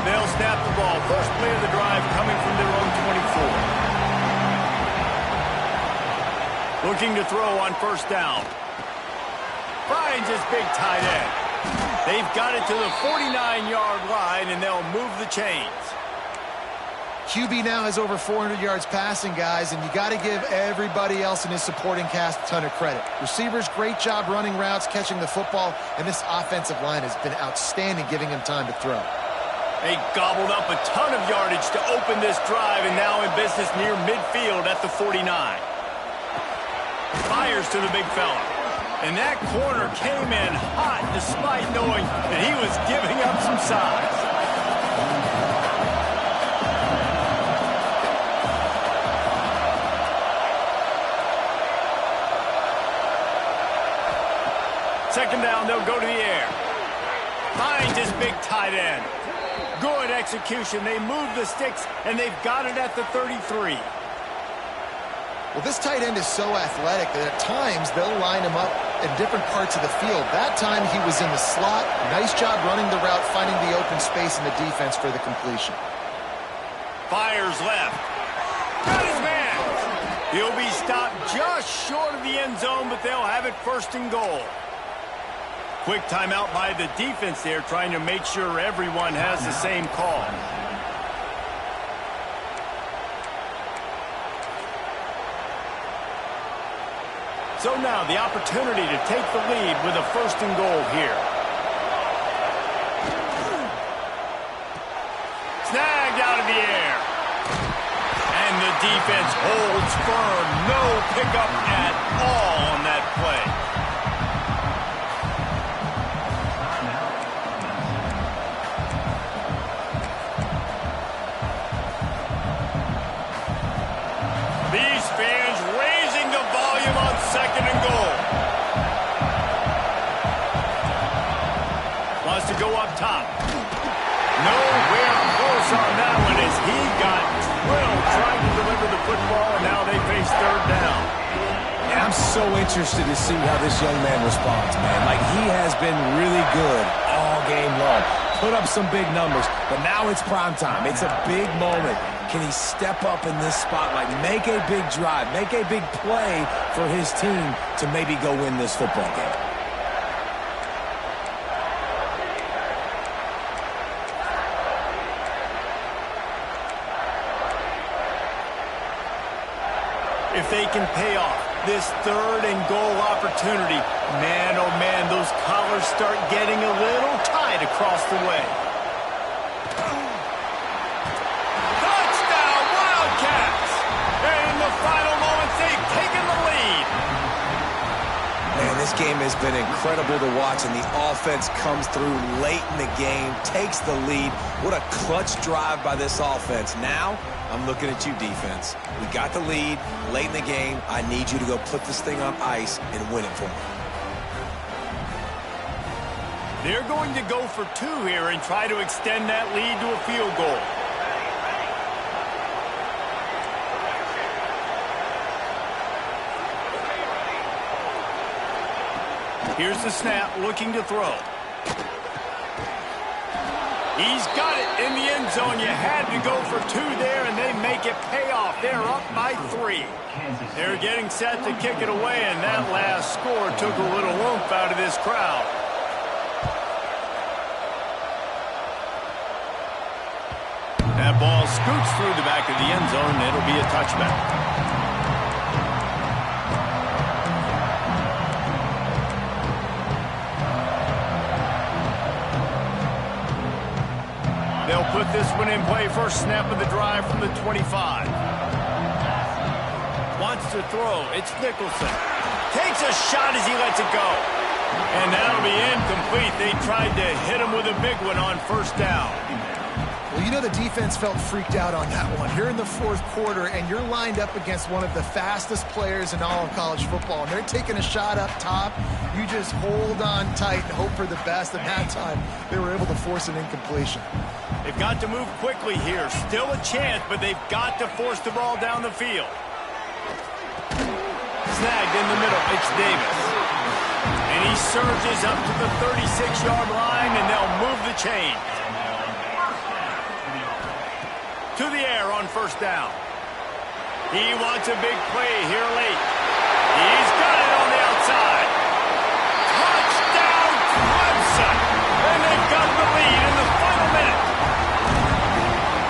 They'll snap the ball. First play of the drive coming from their own 24. Looking to throw on first down. Finds his big tight end. They've got it to the 49-yard line, and they'll move the chains. QB now has over 400 yards passing, guys, and you got to give everybody else in his supporting cast a ton of credit. Receivers, great job running routes, catching the football, and this offensive line has been outstanding, giving him time to throw. They gobbled up a ton of yardage to open this drive, and now in business near midfield at the 49. Fires to the big fella. And that corner came in hot despite knowing that he was giving up some size. Second down, they'll go to the air. Finds his big tight end. Good execution. They move the sticks, and they've got it at the 33. Well, this tight end is so athletic that at times they'll line him up in different parts of the field. That time he was in the slot. Nice job running the route, finding the open space in the defense for the completion. Fires left. Got his man. He'll be stopped just short of the end zone, but they'll have it first and goal. Quick timeout by the defense there, trying to make sure everyone has the same call. So now the opportunity to take the lead with a first and goal here. Snagged out of the air. And the defense holds firm. No pickup at all on that play. These fans raising the volume on second and goal. Wants to go up top. Nowhere close on that one as he got drilled trying to deliver the football, and now they face third down. And I'm so interested to see how this young man responds, man. Like, he has been really good all game long. Put up some big numbers, but now it's prime time. It's a big moment. Can he step up in this spotlight, make a big drive, make a big play for his team to maybe go win this football game? If they can pay off this third and goal opportunity, man, oh man, those collars start getting a little tight across the way. Touchdown, Wildcats! And in the final moments, they've taken the lead. Man, this game has been incredible to watch, and the offense comes through late in the game, takes the lead. What a clutch drive by this offense. Now, I'm looking at you, defense. We got the lead late in the game. I need you to go put this thing on ice and win it for me. They're going to go for two here and try to extend that lead to a field goal. Here's the snap, looking to throw. He's got it in the end zone. You had to go for two there, and they make it pay off. They're up by 3. They're getting set to kick it away, and that last score took a little oomph out of this crowd. That ball scoots through the back of the end zone, and it'll be a touchback. They'll put this one in play. First snap of the drive from the 25. Wants to throw. It's Nicholson. Takes a shot as he lets it go. And that'll be incomplete. They tried to hit him with a big one on first down. Well, you know the defense felt freaked out on that one. You're in the fourth quarter, and you're lined up against one of the fastest players in all of college football, and they're taking a shot up top. You just hold on tight and hope for the best, and that time they were able to force an incompletion. They've got to move quickly here. Still a chance, but they've got to force the ball down the field. Snagged in the middle. It's Davis. And he surges up to the 36-yard line, and they'll move the chain. To the air on first down. He wants a big play here late. He's got it on the outside. Touchdown, Clemson! And they've got the lead in the final minute.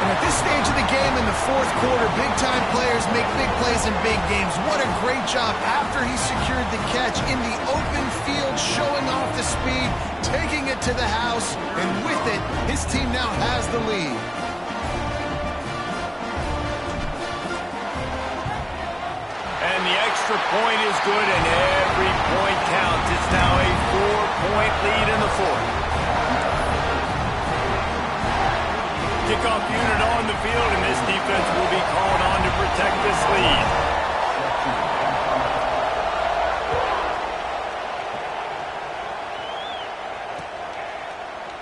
And at this this stage of the game in the fourth quarter, big-time players make big plays in big games. What a great job after he secured the catch in the open field, showing off the speed, taking it to the house, and with it, his team now has the lead. And the extra point is good, and every point counts. It's now a 4-point lead in the fourth. Kickoff unit on the field, and this defense will be called on to protect this lead.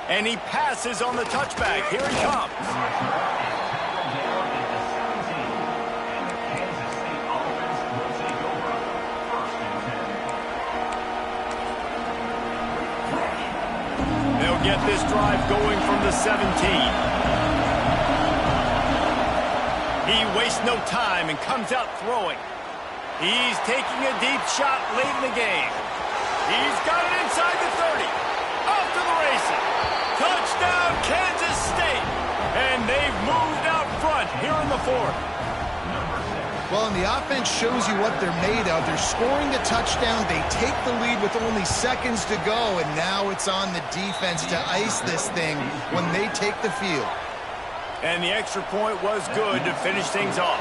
And he passes on the touchback. Here he comes. They'll get this drive going from the 17. He wastes no time and comes out throwing. He's taking a deep shot late in the game. He's got it inside the 30. Off to the races. Touchdown, Kansas State. And they've moved out front here in the fourth. Well, and the offense shows you what they're made of. They're scoring the touchdown. They take the lead with only seconds to go, and now it's on the defense to ice this thing when they take the field. And the extra point was good to finish things off.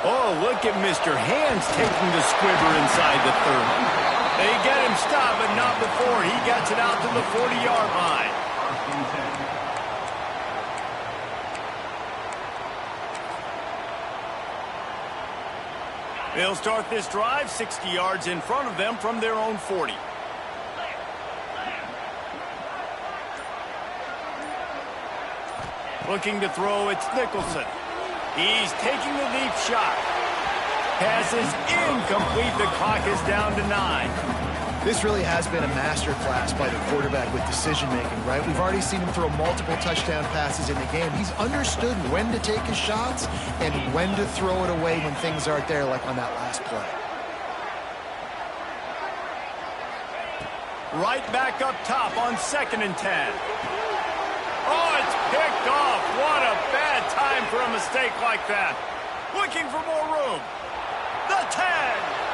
Oh, look at Mr. Hands taking the squibber inside the 30. They get him stopped, but not before he gets it out to the 40-yard line. They'll start this drive 60 yards in front of them from their own 40. Looking to throw, it's Nicholson. He's taking the deep shot. Pass is incomplete. The clock is down to 9. This really has been a masterclass by the quarterback with decision-making, right? We've already seen him throw multiple touchdown passes in the game. He's understood when to take his shots and when to throw it away when things aren't there, like on that last play. Right back up top on 2nd and 10. Oh, it's picked off. What a bad time for a mistake like that. Looking for more room. The 10.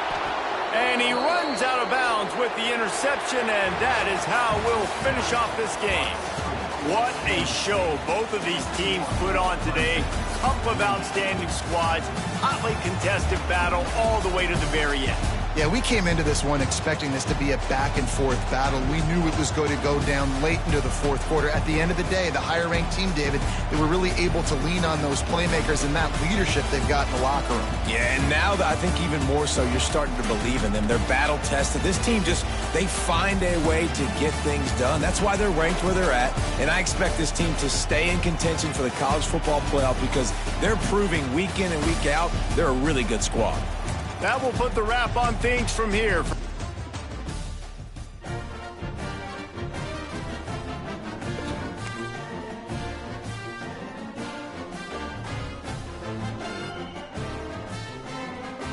And he runs out of bounds with the interception, and that is how we'll finish off this game. What a show both of these teams put on today. Couple of outstanding squads, hotly contested battle all the way to the very end. Yeah, we came into this one expecting this to be a back-and-forth battle. We knew it was going to go down late into the fourth quarter. At the end of the day, the higher-ranked team, David, they were really able to lean on those playmakers and that leadership they've got in the locker room. Yeah, and now I think even more so, you're starting to believe in them. They're battle-tested. This team they find a way to get things done. That's why they're ranked where they're at, and I expect this team to stay in contention for the college football playoff because they're proving week in and week out they're a really good squad. That will put the wrap on things from here.